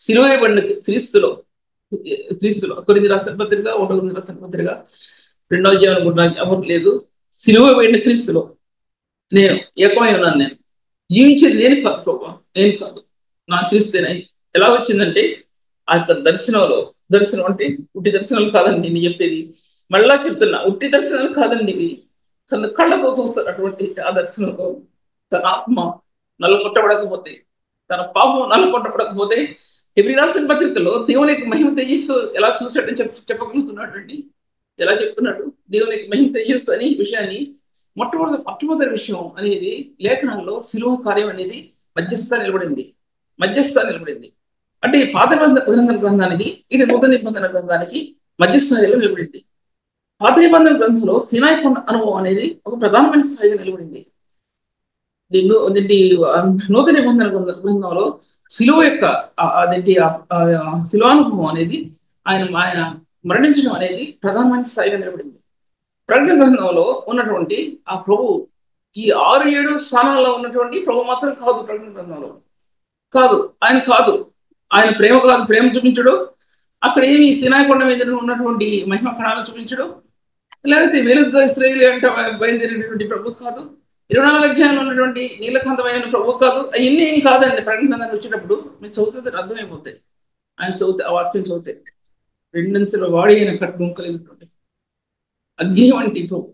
సిలువేయబడిన క్రీస్తులో కొరింథీ రాసిన పత్రిక 1వ కొరింథీ రాసిన పత్రిక 2వ అధ్యాయం ఎవరు లేదు. సిలువేయబడిన క్రీస్తులో నేను ఏకమై ఉన్నాను. నేను జీవించేది నేను కాదు ప్రభువా, నేను కాదు, నా క్రీస్తునే. ఎలా వచ్చిందంటే ఆ యొక్క దర్శనం అంటే ఉట్టి దర్శనాలు కాదండి నేను చెప్పేది. మళ్ళా చెప్తున్నా, ఉట్టి దర్శనాలు కాదండి ఇవి. కళ్ళతో చూస్తారు అటువంటి ఆ దర్శనంలో తన ఆత్మ నల్లగొట్టబడకపోతే, తన పాపం నల్లగొట్టబడకపోతే, హెబ్రీ రాసిన పత్రికలో దేవుని యొక్క మహిమ తేజస్సు ఎలా చూసాడని చెప్పగలుగుతున్నాడు అండి. ఎలా చెప్తున్నాడు దేవునికి మహిమ తేజస్సు అని విషయాన్ని. మొట్టమొదటి విషయం అనేది లేఖనాల్లో శిలువ కార్యం అనేది మధ్యస్థ నిలబడింది. మధ్యస్థ నిలబడింది అంటే పాత నిబంధన గ్రంథానికి ఇటు నూతన నిబంధన గ్రంథానికి మధ్యస్థాయిలో నిలబడింది. పాత నిబంధన గ్రంథంలో సినాయి కొండ అనుభవం అనేది ఒక ప్రధానమైన స్థాయిగా నిలబడింది. నూతన నిబంధన గ్రంథంలో శిలువ యొక్క అదేంటి శిలువానుభవం అనేది ఆయన మరణించడం అనేది ప్రధానమైన స్థాయిగా నిలబడింది. ప్రకటన గ్రంథంలో ఉన్నటువంటి ఆ ప్రభు ఈ 6-7 స్థానాల్లో ఉన్నటువంటి ప్రభు మాత్రం కాదు. ప్రకటన గ్రంథంలో కాదు, ఆయన కాదు. ఆయన ప్రేమ కాదు, ప్రేమ చూపించడు. అక్కడ ఏమి సినాయి కొండ మీద ఉన్నటువంటి మహిమ కణాలను చూపించడు. లేకపోతే వెలుగుగా ఇశ్రాయేలు అంటే బయలుదేరినటువంటి ప్రభు కాదు. 24 అధ్యాయంలో ఉన్నటువంటి నీలకాంతమైన ప్రభు కాదు. అవన్నీ ఏం కాదండి. ప్రకటన గ్రంథానికి వచ్చేటప్పుడు మీరు చదివితే అర్థమైపోతాయి. ఆయన చదివితే ఆ వాక్యం చదివితే రెండంచెల వాడి అయిన కట్టు కలిగినటువంటి అగ్ని వంటి ప్రభు,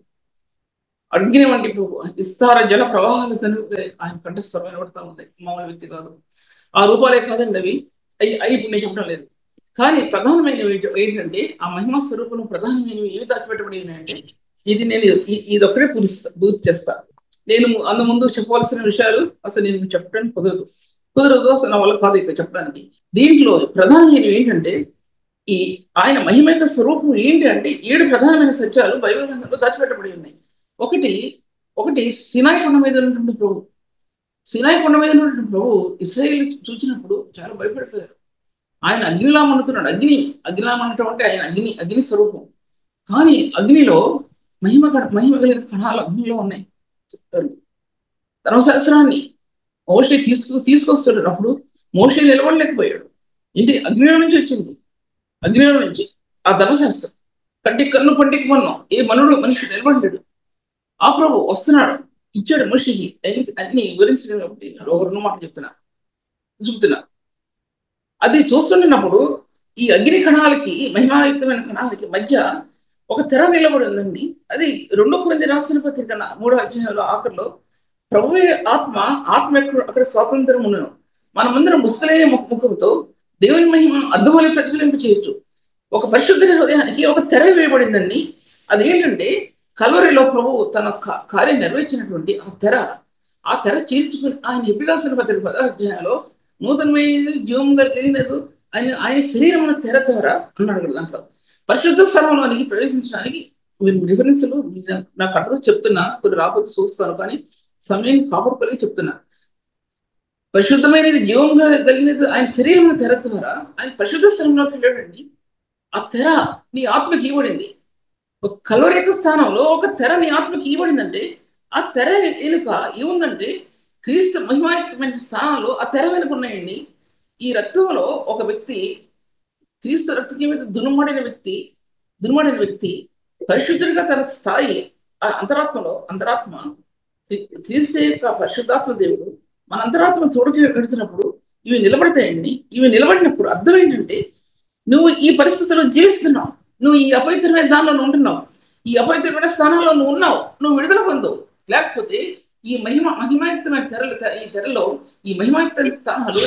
అగ్ని వంటి ప్రభు, విస్తార జల ప్రవాహాలు కనుక ఆయన కంఠస్థం వినబడతా ఉంది. మామూలు వ్యక్తి కాదు. ఆ రూపాలే కాదండి అవి ఇప్పుడు నేను చెప్పడం లేదు. కానీ ప్రధానమైనవి ఏంటంటే ఆ మహిమా స్వరూపంలో ప్రధానమైనవి ఏవి దాచిపెట్టబడినాయంటే నేను ఇది ఒక్కడే పూర్తి చేస్తా. నేను ముందు చెప్పవలసిన విషయాలు అసలు నేను చెప్పడానికి కుదరదు అసలు నా వల్ల కాదు ఇక్కడ చెప్పడానికి. దీంట్లో ప్రధానమైనవి ఏంటంటే ఆయన మహిమ యొక్క స్వరూపం ఏంటి అంటే 7 ప్రధానమైన సత్యాలు బైబిల్ గ్రంథంలో దాచిపెట్టబడి ఉన్నాయి. ఒకటి సినాయి కొండ మీద ఉన్నటువంటి ప్రభు. సినాయి కొండ మీద ఉన్నటువంటి ప్రభు ఇశ్రాయేలు చూసినప్పుడు చాలా భయపడిపోయారు. ఆయన అగ్నిలా మండుతున్నాడు. అగ్నిలా మండటం అంటే ఆయన అగ్ని స్వరూపం. కానీ అగ్నిలో మహిమ కలిగిన కణాలు అగ్నిలో ఉన్నాయి చెప్తారు. ధర్మశాస్త్రాన్ని మోషే తీసుకొస్తాడు. అప్పుడు మోషే నిలబడలేకపోయాడు. ఏంటి అగ్నిలో నుంచి వచ్చింది. అగ్నిలో నుంచి ఆ ధర్మశాస్త్రం కంటికి కన్ను పంటికి మన్నం ఏ మనుషుడు నిలబడలేడు. ఆ ప్రభు వస్తున్నాడు, ఇచ్చాడు మనిషికి అన్ని వివరించడం కాబట్టి ఒక 2 మాటలు చెప్తున్నా. అది చూస్తుంటున్నప్పుడు ఈ అగ్ని కణాలకి మహిమాయుక్తమైన కణాలకి మధ్య ఒక తెర నిలబడి ఉందండి. అది 2 కొరింథీ రాసిన పత్రిక 3వ అధ్యాయంలో ఆఖరిలో ప్రభువే ఆత్మ అక్కడ స్వాతంత్రం ఉన్నాను. మనమందరం ముస్తలైన ముఖంతో దేవుని మహిమ అద్దువలి ప్రతిఫలింప చేయొచ్చు. ఒక పరిశుద్ధ హృదయానికి ఒక తెర వేయబడిందండి. అదేంటంటే కల్వరిలో ప్రభు తన కార్యం నెరవేర్చినటువంటి ఆ తెర చేసుకుని ఆయన ఎపిగాసిన పత్రిక 10వ అధ్యాయంలో నూతనమైనది జీవంగా కలిగినది ఆయన శరీరం తెర ద్వారా అన్నాడు కదా. దాంట్లో పరిశుద్ధ స్థలంలోనికి ప్రవేశించడానికి రిఫరెన్స్లు నాకు అర్థం చెప్తున్నా, కొన్ని రాకపోతే చూస్తాను, కానీ సమయం కాపాడుకోలేక చెప్తున్నా. పరిశుద్ధమైనది జీవంగా కలిగినది ఆయన శరీరం తెర ద్వారా ఆయన పరిశుద్ధ స్థలంలోకి వెళ్ళాడండి. ఆ తెర నీ ఆత్మకి ఇవ్వబడింది. ఒక కల్వరేఖ స్థానంలో ఒక తెర నీ ఆత్మకి ఇవ్వబడిందంటే ఆ తెర వెనుక ఏముందంటే క్రీస్తు మహిమాయుక్తమైన స్థానాల్లో ఆ తెర వెనుక ఉన్నాయండి. ఈ రక్తంలో ఒక వ్యక్తి క్రీస్తు రక్తం మీద దునుమడిన వ్యక్తి పరిశుద్ధుడిగా తన స్థాయి అంతరాత్మ క్రీస్తు యొక్క పరిశుద్ధాత్మ దేవుడు మన అంతరాత్మ తోడుకి పెడుతున్నప్పుడు ఇవి నిలబడతాయండి. ఇవి నిలబడినప్పుడు అర్థం ఏంటంటే నువ్వు ఈ పరిస్థితుల్లో జీవిస్తున్నావు, నువ్వు ఈ అపవిత్రమైన దానిలో ఉంటున్నావు, ఈ అపవిత్రమైన స్థానాల్లో నువ్వు ఉన్నావు, నువ్వు విడుదల పొందవు. లేకపోతే ఈ మహిమాయుక్తమైన తెరలో ఈ మహిమాయుక్త స్థానాలు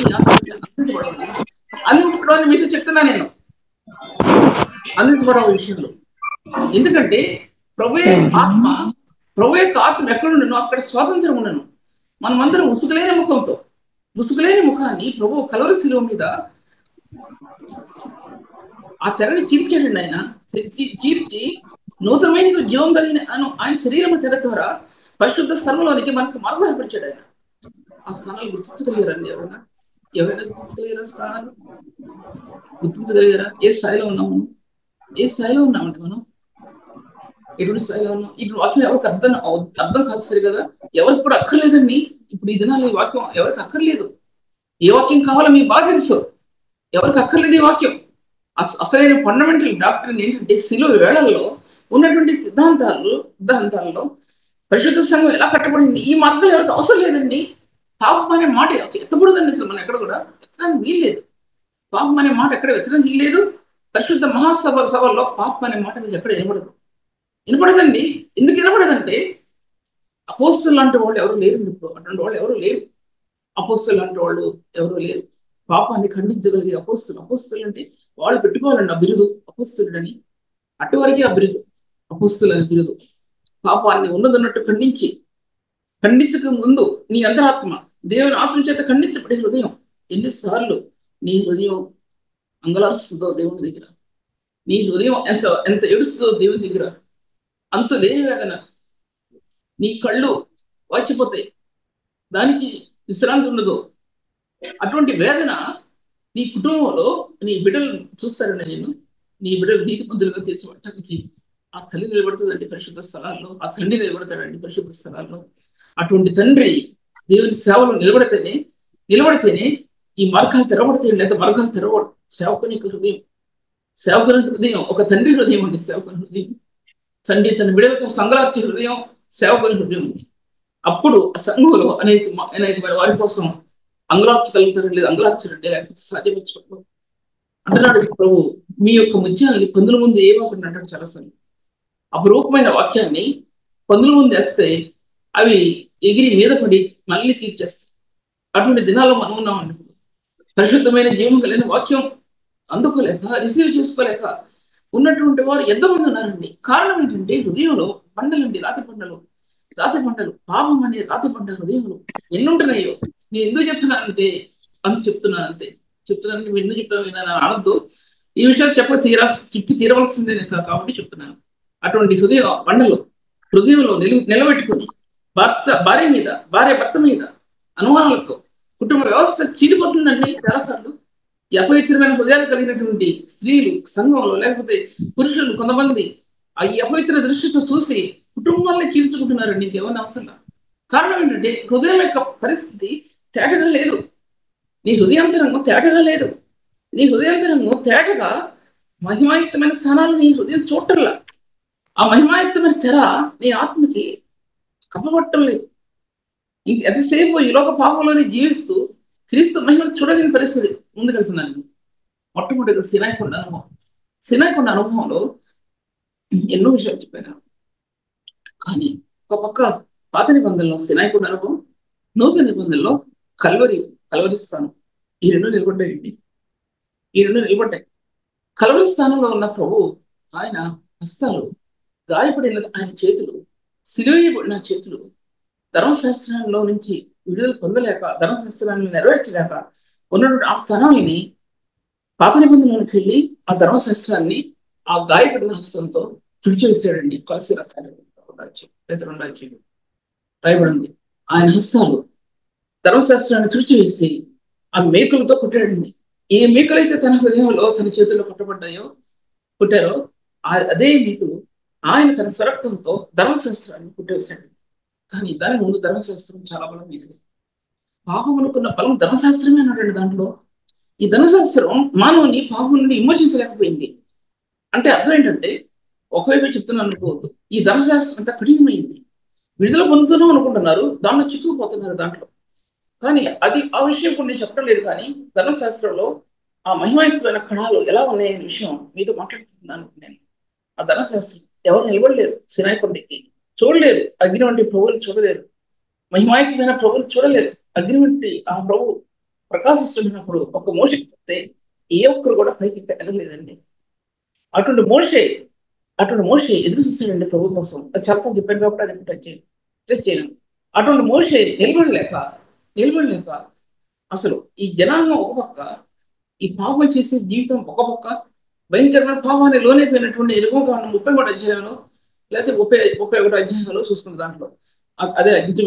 అందించబడవని మీతో చెప్తున్నా నేను. అందించబడవ విషయంలో ఎందుకంటే ప్రభు యొక్క ఆత్మ ఎక్కడుండను అక్కడ స్వాతంత్రం ఉండను. మనమందరం ముసుగులేని ముఖాన్ని ప్రభు కల్వరి శిలువ మీద ఆ తెరని చీల్చాడండి. ఆయన చీల్చి నూతనమైన జీవం కలిగిన ఆయన శరీరం తెర ద్వారా పరిశుద్ధ స్థలంలోనికి మనకు మార్గం ఏర్పరిచాడు. ఆయన ఆ స్థానాలు గుర్తించగలిగారండి. ఎవరైనా గుర్తించగలిగారా? స్థానాలు గుర్తించగలిగారా? ఏ స్థాయిలో ఉన్నామంటే మనం ఎటువంటి స్థాయిలో ఉన్నాం? ఇప్పుడు వాక్యం ఎవరికి అర్థం కాదు సరి కదా. ఎవరికి కూడా అక్కర్లేదండి. ఇప్పుడు ఈ దినాల్లో ఈ వాక్యం ఎవరికి అక్కర్లేదు. ఏ వాక్యం కావాలో మీకు బాగా తెలుసు. ఎవరికి అక్కర్లేదు ఈ వాక్యం. అసలైన ఫండమెంటల్ డాక్టర్ ఏంటంటే శిలువ వేళల్లో ఉన్నటువంటి సిద్ధాంతాల్లో పరిశుద్ధ సంఘం ఎలా కట్టబడింది, ఈ మార్గాలు ఎవరికి అవసరం లేదండి. పాపం అనే మాట ఎత్తకూడదండి. అసలు మనం ఎక్కడ కూడా ఎత్తడానికి వీల్లేదు. పాపం అనే మాట ఎక్కడ ఎత్తడానికి వీల్లేదు. పరిశుద్ధ సభల్లో పాపం అనే మాట మీకు ఎక్కడ వినపడదండి. ఎందుకు వినపడదంటే అపోస్తులు లాంటి వాళ్ళు ఎవరు లేరు. ఇప్పుడు అటువంటి వాళ్ళు ఎవరు లేరు. అపోస్తులు లాంటి వాళ్ళు ఎవరు లేరు. పాపాన్ని ఖండించగలిగే అపోస్తులు అంటే వాళ్ళు పెట్టుకోవాలండి ఆ బిరుదు అపోస్తులుడని. అటువరకే ఆ బిరుదు. అపుస్తులని బిరుదు. పాపాన్ని ఉన్నదన్నట్టు ఖండించక ముందు నీ అంతరాత్మ దేవుని ఆత్మ చేత ఖండించబడే హృదయం ఎన్నిసార్లు నీ హృదయం అంగలారుస్తుందో దేవుని దగ్గర, నీ హృదయం ఎంత ఎంత ఏడుస్తుందో దేవుని దగ్గర, అంత లేని వేదన. నీ కళ్ళు వాచిపోతాయి, దానికి విశ్రాంతి ఉండదు. అటువంటి వేదన నీ కుటుంబంలో నీ బిడ్డలు చూస్తారని నేను, నీ బిడ్డలు నీతిమంతులుగా తీర్చబడటానికి ఆ తల్లి నిలబడుతుందండి పరిశుద్ధ స్థలాల్లో, ఆ తండ్రి నిలబడతాడండి పరిశుద్ధ స్థలాల్లో. అటువంటి తండ్రి దేవుని సేవలో నిలబడితేనే ఈ మార్గాలు తెరవబడతాయి. లేదా మార్గాలు తెరవడు. సేవకుని హృదయం ఒక తండ్రి హృదయం అండి. సేవకుని హృదయం, తండ్రి తన బిడ్డలకు సంగలార్చే హృదయం సేవకుని హృదయం ఉంది. అప్పుడు ఆ సంఘంలో అనేక వారి కోసం అంగలార్చగలుగుతారు, లేదా అంగలార్చరండి, లేకపోతే సాధ్యపరచుకోవడం అంటున్నాడు ప్రభు. మీ యొక్క ముత్యాన్ని పందుల ముందు ఏమొకటి అంటాడు చాలాసార్లు. అపురూపమైన వాక్యాన్ని పందుల ముందు వేస్తే అవి ఎగిరి మీద పడి మళ్ళీ తీర్చేస్తాయి. అటువంటి దినాల్లో మనం ఉన్నామండి. పరిశుద్ధమైన జీవం కలిగిన వాక్యం అందుకోలేక, రిసీవ్ చేసుకోలేక ఉన్నటువంటి వారు ఎంతమంది ఉన్నారండి. కారణం ఏంటంటే హృదయంలో పంటలండి, రాతి పంటలు, పాపం అనే రాతి పంట హృదయంలో ఎన్ని ఉంటున్నాయో. నేను ఎందుకు చెప్తున్నానంటే చెప్తున్నాను మీరు ఎందుకు చెప్తాను అనద్దు. ఈ విషయాలు చెప్పి తీరవలసిందే కాబట్టి చెప్తున్నాను. అటువంటి బండలు హృదయంలో నిలబెట్టుకుని భార్య భర్త మీద అనుమానాలతో కుటుంబ వ్యవస్థ చీలిపోతుందండి. చాలాసార్లు ఈ అపవిత్రమైన హృదయాలు కలిగినటువంటి స్త్రీలు సంఘంలో, లేకపోతే పురుషులు కొంతమంది ఈ అపవిత్ర దృష్టితో చూసి కుటుంబాలని చీల్చుకుంటున్నారండి. ఇంకేమన్నా అవసరం. కారణం ఏంటంటే హృదయం యొక్క పరిస్థితి తేటగా లేదు. నీ హృదయాంతరంగం తేటగా లేదు. నీ హృదయాంతరంగం తేటగా మహిమాయుక్తమైన స్థానాలు నీ హృదయం చూడటంలా. ఆ మహిమాయుక్తమైన తెర నీ ఆత్మకి కప్పబట్టం లేదు. ఎంతసేపు ఈ లోక పాపంలోనే జీవిస్తూ క్రీస్తు మహిమను చూడలేని పరిస్థితి ముందుకెళ్తున్నాను. మొట్టమొదటిగా సినాయికొండ అనుభవంలో ఎన్నో విషయాలు చెప్పాను. కానీ ఒక పక్క పాత నిబంధనలో సినాయికొండ అనుభవం, నూతన నిబంధనలో కల్వరి స్థానం, ఈ రెండు నిలబడ్డాయి. కల్వరి స్థానంలో ఉన్న ప్రభు ఆయన హస్తాలు, గాయపడిన ఆయన చేతులు, సిలువేయబడిన చేతులు ధర్మశాస్త్రంలో నుంచి విడుదల పొందలేక, ధర్మశాస్త్రాన్ని నెరవేర్చలేక ఉన్నటువంటి ఆ స్థానాన్ని పాత నిబంధనలోకి వెళ్ళి ఆ ధర్మశాస్త్రాన్ని ఆ గాయపడిన హస్తంతో తుడిచివేశాడండి. కొలసి రాశాడు రాయబడింది. ఆయన హస్తాలు ధర్మశాస్త్రాన్ని తుడిచివేసి ఆ మేకులతో కొట్టాడండి. ఏ మేకులైతే తన హృదయంలో తన చేతుల్లో కొట్టారో అదే మేకులు ఆయన తన స్వరక్తంతో ధర్మశాస్త్రాన్ని కొట్టేశాడు. కానీ దాని ముందు ధర్మశాస్త్రం చాలా బలమైనది. పాపం అనుకున్న బలం ధర్మశాస్త్రమే అన్నాడు దాంట్లో. ఈ ధర్మశాస్త్రం మానవుని పాపం నుండి విమోచించలేకపోయింది. అంటే అర్థం ఏంటంటే, ఒకవైపు చెప్తున్నాను అనుకోవద్దు, ఈ ధర్మశాస్త్రం అంత కఠినమైంది. విడుదల పొందుతున్నాం అనుకుంటున్నారు, దాంట్లో చిక్కుకుపోతున్నారు దాంట్లో. కానీ ఆ విషయం కూడా నేను చెప్పడం లేదు. కానీ ధర్మశాస్త్రంలో ఆ మహిమాయుక్తమైన కణాలు ఎలా ఉన్నాయనే విషయం మీతో మాట్లాడుతున్నాను. నేను ఆ ధర్మశాస్త్రం ఎవరు నిలబడలేరు, సినాయికొండకి చూడలేరు, అగ్ని వంటి ప్రభువులు చూడలేరు, మహిమాయుక్తమైన ప్రభువులు చూడలేరు. అగ్ని వంటి ఆ ప్రభు ప్రకాశిస్తున్నప్పుడు ఒక మోషే చెప్తే ఏ ఒక్కరు కూడా పైకి వెళ్ళలేదండి. అటువంటి మోషే ఎదురు చూసాడండి ప్రభు కోసం. అది చాలాసార్లు చెప్పాను కాబట్టి అది టచ్ చేయను. అటువంటి మోషే నిలబడలేక అసలు ఈ జనాంగం ఒక పక్క, ఈ పాపం చేసే జీవితం ఒక పక్క, భయంకరమైన పాపాన్ని లోనైపోయినటువంటి నిర్గమకాండం 31 అధ్యాయంలో లేకపోతే 31 అధ్యాయంలో చూసుకున్న దాంట్లో, అదే ఇంటి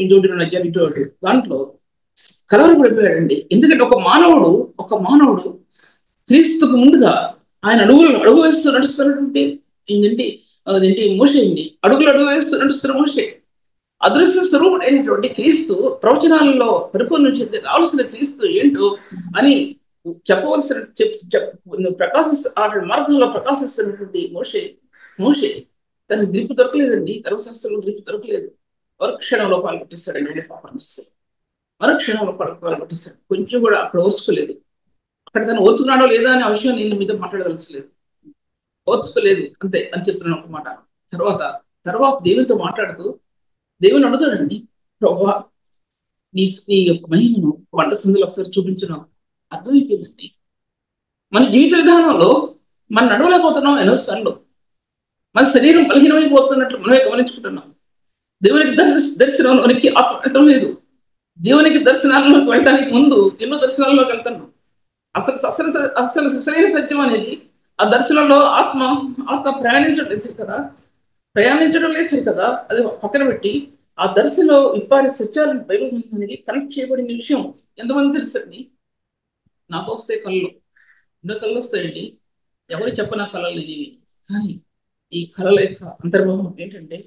అధ్యాయం దాంట్లో కలవరపడిపోయాడండి. ఎందుకంటే ఒక మానవుడు క్రీస్తుకు ముందుగా ఆయన అడుగు వేస్తూ నడుస్తున్నటువంటి అదేంటి మోషేయండి, అడుగు వేస్తూ నడుస్తున్న మోషే, అదృశ్య స్వరూపుడు అయినటువంటి క్రీస్తు, ప్రవచనాలలో పరిపూర్ణ చెంది రావాల్సిన క్రీస్తు ఏంటో అని చెప్పవలసిన ఆ మార్గంలో ప్రకాశిస్తున్నటువంటి మోషే తనకు గ్రిప్ దొరకలేదండి. ధర్మశాస్త్రంలో గ్రిప్ దొరకలేదు. మరుక్షణంలో పాల్గొట్టిస్తాడు. పాపాన్ని చేశాడు, మరుక్షణంలో పాల్గొట్టిస్తాడు. కొంచెం కూడా అక్కడ ఓర్చుకోలేదు. అక్కడ తను ఓర్చుకున్నాడో లేదా అనే విషయం నేను మీద మాట్లాడదలచలేదు. ఓర్చుకోలేదు అంతే అని చెప్తున్నాను ఒక మాట. తర్వాత దేవునితో మాట్లాడుతూ దేవుని అడుగుతాడండి, ప్రభువా నీ యొక్క మహిమను వంట సందులో ఒకసారి చూపించడం అర్థమైపోయిందండి. మన జీవిత విధానంలో మనం నడవలేకపోతున్నాం ఎన్నోసార్లు. మన శరీరం బలహీనమైపోతున్నట్లు మనమే గమనించుకుంటున్నాం. దేవునికి దర్శనంలోనికి ఆత్మ వెళ్ళటం లేదు. దేవునికి దర్శనాల్లోకి వెళ్ళడానికి ముందు ఎన్నో దర్శనాల్లోకి వెళ్తున్నాం. అసలు అసలు అసలు సరైన సత్యం అనేది ఆ దర్శనంలో ఆత్మ ప్రయాణించడం లేదు కదా, అది పక్కన పెట్టి ఆ దర్శనంలో విప్పారి సత్యాలను బైబిల్ అనేది కనెక్ట్ చేయబడిన విషయం ఎంతమంది తెలుసండి? నాకు వస్తే కళ్ళు, ఎన్నో కళ్ళు వస్తాయండి, ఎవరు చెప్పనా కళలు ఇవి. కానీ ఈ కళల యొక్క అంతర్భావం ఏంటంటే,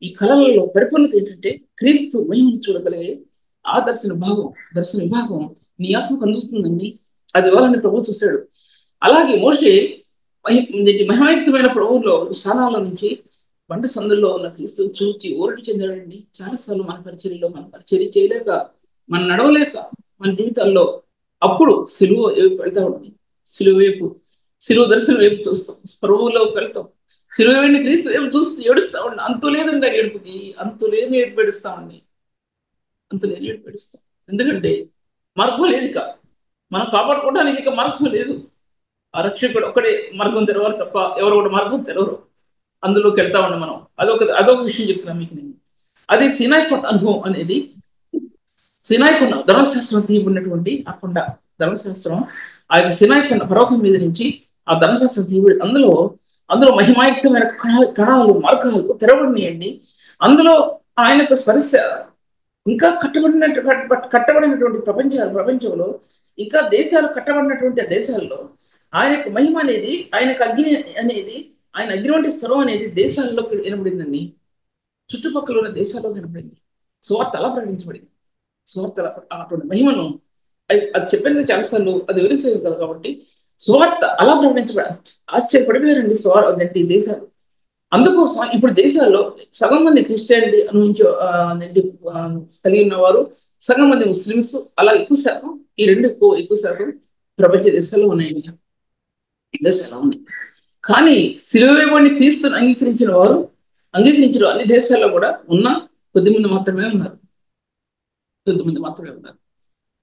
ఈ కళలలో పరిపూర్ణత ఏంటంటే క్రీస్తు మహిమను చూడగలిగే ఆ దర్శన విభాగం నీ ఆత్మకు అందుతుందండి. అది వాళ్ళని ప్రభు చూశాడు. అలాగే మోషే మహిమాయుక్తమైన ప్రభువులో స్థానాల నుంచి బండ సందుల్లో ఉన్న క్రీస్తు చూచి ఊరటి చెందాడండి. చాలాసార్లు మన పరిచర్య చేయలేక, మనం నడవలేక, మన జీవితాల్లో అప్పుడు సిలువ వైపు వెళ్తా ఉంది. సిలువ దర్శనం వైపు చూస్తాం, ప్రభువులోకి వెళ్తాం. సిలువ వెండి క్రీస్తు వైపు చూస్తూ ఏడుస్తా ఉండి, అంతులేదండి ఆ ఏడుపుకి, అంతులేని ఏడుపు ఏడుస్తామండి, అంతులేని ఏడుపు ఏడుస్తాం. ఎందుకంటే మార్గం లేదు, ఇక మనం కాపాడుకోవడానికి ఇక మార్గం లేదు. ఆ రక్షకుడు ఒక్కడే మార్గం తెరవాలి తప్ప ఎవరు కూడా మార్గం తెరవరు. అందులోకి వెళ్తా ఉండి మనం అదొక విషయం చెప్తున్నాను మీకు నేను. అది సినాయి కొండ అనుభవం అనేది, సినాయి కొండ ధర్మశాస్త్రం తీయబడినటువంటి ఆ కొండ, ధర్మశాస్త్రం ఆ యొక్క సినాయి కొండ పర్వతం మీద నుంచి ఆ ధర్మశాస్త్రం తీయబడి అందులో మహిమాయుక్తమైన కణాలు మార్గాలు తెరవడినాయండి. అందులో ఆయన యొక్క స్పర్శ ఇంకా కట్టబడినటువంటి ప్రపంచంలో ఇంకా దేశాలు కట్టబడినటువంటి ఆ దేశాల్లో ఆయన యొక్క మహిమ అనేది, ఆయన యొక్క అగ్ని అనేది, ఆయన అగ్ని వంటి స్వరం అనేది దేశాల్లోకి వినబడిందండి. చుట్టుపక్కల ఉన్న దేశాల్లో వినబడింది. సువార్త అలా ప్రకటించబడింది. అటువంటి మహిమను అది చెప్పినది చాలాసార్లు, అది వివరించదు కదా. కాబట్టి సువార్త అలా ప్రకటించబడి ఆశ్చర్యపడిపోయారండి అదేంటి దేశాలు. అందుకోసం ఇప్పుడు దేశాల్లో సగం మంది క్రిస్టియానిటీ కలిగి ఉన్నవారు, సగం మంది ముస్లిమ్స్, అలా ఎక్కువ శాతం ఈ రెండు ఎక్కువ శాతం ప్రపంచ దేశాల్లో ఉన్నాయండి. దేశాలు ఉన్నాయి. కానీ సిలువైబడిని క్రీస్తుని అంగీకరించిన అన్ని దేశాల్లో కూడా ఉన్న కొద్దిమంది మాత్రమే ఉన్నారు.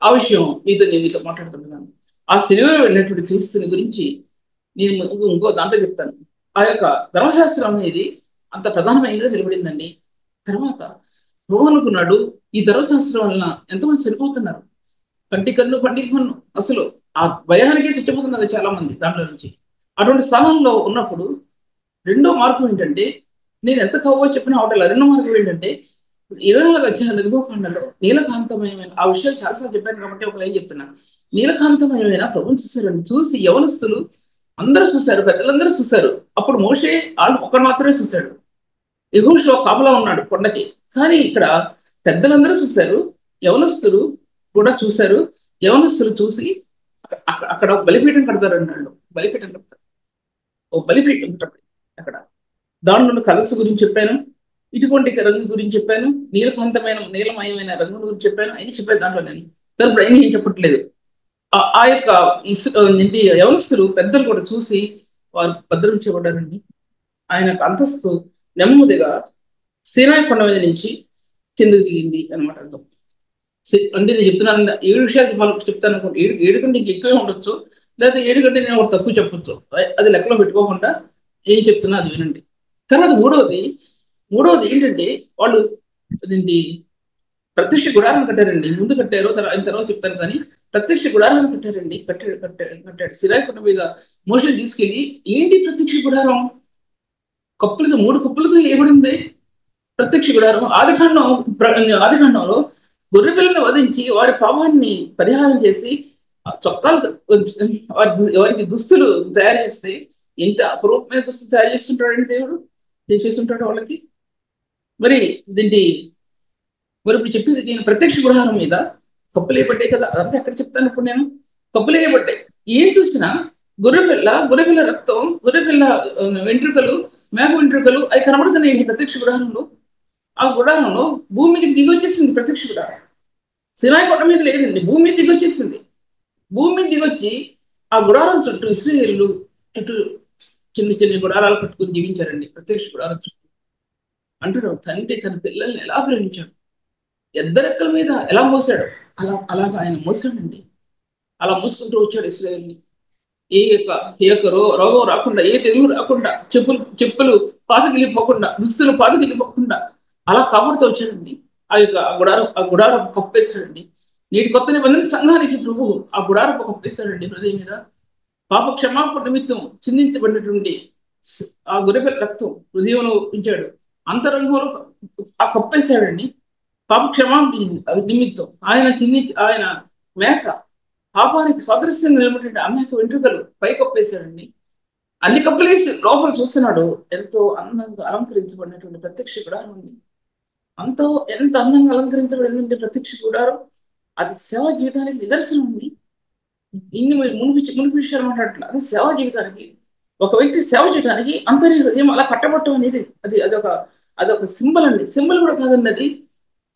ఆ విషయం మీతో మాట్లాడుతున్నాను. ఆ సిలువ వెళ్ళినటువంటి క్రీస్తుని గురించి నేను ఇంకో దాంట్లో చెప్తాను. ఆ యొక్క ధర్మశాస్త్రం అనేది అంత ప్రధానమైనదిగా నిలబడిందండి. తర్వాత ప్రభు అనుకున్నాడు, ఈ ధర్మశాస్త్రం వలన ఎంతమంది చనిపోతున్నారు, పండికి కన్ను అసలు ఆ భయానికి చచ్చిపోతున్నారు చాలా మంది దాంట్లో నుంచి. అటువంటి స్థానంలో ఉన్నప్పుడు రెండో మార్గం ఏంటంటే, నేను ఎంత కావో చెప్పిన అవటల రెండో మార్గం ఏంటంటే 24 అధ్యాయాల నిర్మోకాండలో నీలకాంతమయమైన ఆ విషయాలు చాలాసార్లు చెప్పాను కాబట్టి ఒక లైన్ చెప్తున్నాను. నీలకాంతమయమైన ప్రభుని చూశారండి. చూసి యవనస్తులు అందరూ చూశారు, పెద్దలందరూ చూశారు. అప్పుడు మోషే వాళ్ళు ఒకడు మాత్రమే చూశాడు. యెహోషువ కాపలా ఉన్నాడు కొండకి. కానీ ఇక్కడ పెద్దలందరూ చూశారు, యవనస్తులు కూడా చూశారు. యవనస్తులు చూసి అక్కడ బలిపీఠం కడతారు అన్నాడు. బలిపీఠం కడతారు, ఓ బలిపీఠం అక్కడ. దాంట్లో కలస గురించి చెప్పాను, ఇటువంటి రంగు గురించి చెప్పాను, నీలమయమైన రంగు గురించి చెప్పాను, అని చెప్పాను దాంట్లో. నేను దాని అయినా ఏం చెప్పట్లేదు. ఆ యొక్క యవనస్తులు పెద్దలు కూడా చూసి వారు భద్రం చేయబడ్డారండి. ఆయన అంతస్తు నెమ్మదిగా సీనాయి కొండ మీద నుంచి కిందకి దిగింది అనమాట అర్థం. అంటే నేను చెప్తున్నాను 7 విషయాలు మనకు చెప్తాను అనుకోండి. 7 కంటే ఇంక ఎక్కువే ఉండొచ్చు, లేదా 7 కంటే నేను ఒకటి తక్కువ చెప్పొచ్చు. అది లెక్కలో పెట్టుకోకుండా ఏం చెప్తున్నా అది వినండి. తర్వాత మూడవది ఏంటంటే, వాళ్ళు అదేంటి ప్రత్యక్ష గుడారాన్ని కట్టారండి. ముందు కట్టారు, ఆయన తర్వాత చెప్తాను. కానీ ప్రత్యక్ష గుడారాన్ని కట్టారండి. కట్టాడు సినాయి కొండ మీద మోషే తీసుకెళ్ళి. ఏంటి ప్రత్యక్ష గుడారం? 3 కప్పులతో ఏబడింది ప్రత్యక్ష గుడారం. ఆదికాండంలో గొర్రెపిల్లని వధించి వారి పాపాన్ని పరిహారం చేసి చొక్కాలు వారికి దుస్తులు తయారు చేస్తే ఎంత అపరూపమైన దుస్తులు తయారు చేస్తుంటాడండి దేవుడు, చేస్తుంటాడు వాళ్ళకి. మరి ఇప్పుడు చెప్పేది నేను ప్రత్యక్ష గుడారం మీద కప్పులు వేయబడ్డాయి కదా, అదంతా ఎక్కడ చెప్తాను ఇప్పుడు నేను. కప్పులు వేయబడ్డాయి. ఏం చూసినా గొర్రెపిల్ల రక్తం, గొర్రెపిల్ల వెంట్రుకలు, మేక వెంట్రుకలు అవి కనబడుతున్నాయండి ప్రత్యక్ష గుడారంలో. ఆ గుడారంలో భూమి మీదకి దిగొచ్చేసింది ప్రత్యక్ష గుడారం. సినాయి కొండ మీద లేదండి, భూమి మీద దిగొచ్చేసింది. భూమి మీద దిగొచ్చి ఆ గుడారం చుట్టూ ఇశ్రాయేలు చుట్టూ చిన్న గుడారాలు కట్టుకుని జీవించారండి ప్రత్యక్ష గుడారం చుట్టూ. అంటాడు తండ్రి తన పిల్లల్ని ఎలా ప్రేమించాడు, ఎద్దరెక్కల మీద ఎలా మోసాడు, అలాగా ఆయన మోసాడండి. అలా మోసుకుంటూ వచ్చాడు ఇశ్రాయేల్ని. ఏ యొక్క రోగం రాకుండా, ఏ తెగులు రాకుండా, చెప్పులు పాతగిలిపోకుండా, దుస్తులు పాతగిలిపోకుండా అలా కాపాడుతూ వచ్చాడండి. ఆ గుడారపు కప్పేస్తాడండి. నేటి కొత్త నిబంధన సంఘానికి ప్రభువు ఆ గుడారపు కప్పేస్తాడండి హృదయం మీద. పాప క్షమాపణ నిమిత్తం చిందించబడినటువంటి ఆ గొర్రెపిల్ల రక్తం హృదయంలో ఉంచాడు. అంతరంగంలో ఆ కప్పేశాడండి. పాప క్షమాపణ నిమిత్తం ఆయన మేక పాపానికి సాదృశ్యంగా నిలబడి ఆ మేక వెంట్రుకలు పైకప్పేశాడండి. అన్ని కప్పులేసి లోపల చూస్తున్నాడు. ఎంతో అందంగా అలంకరించబడినటువంటి ప్రత్యక్ష గుడారం ఉంది. ఎంత అందంగా అలంకరించబడిందంటే ప్రత్యక్ష గుడారం అది సేవా జీవితానికి నిదర్శనం ఉంది. ఇన్ని మునిపి విషయాలు మాట్లాడట్లా, అది సేవా జీవితానికి. ఒక వ్యక్తి సేవ చేయడానికి అంతర్య హృదయం అలా కట్టబట్టం అనేది అదొక సింబల్ అండి. సింబల్ కూడా కాదండి, అది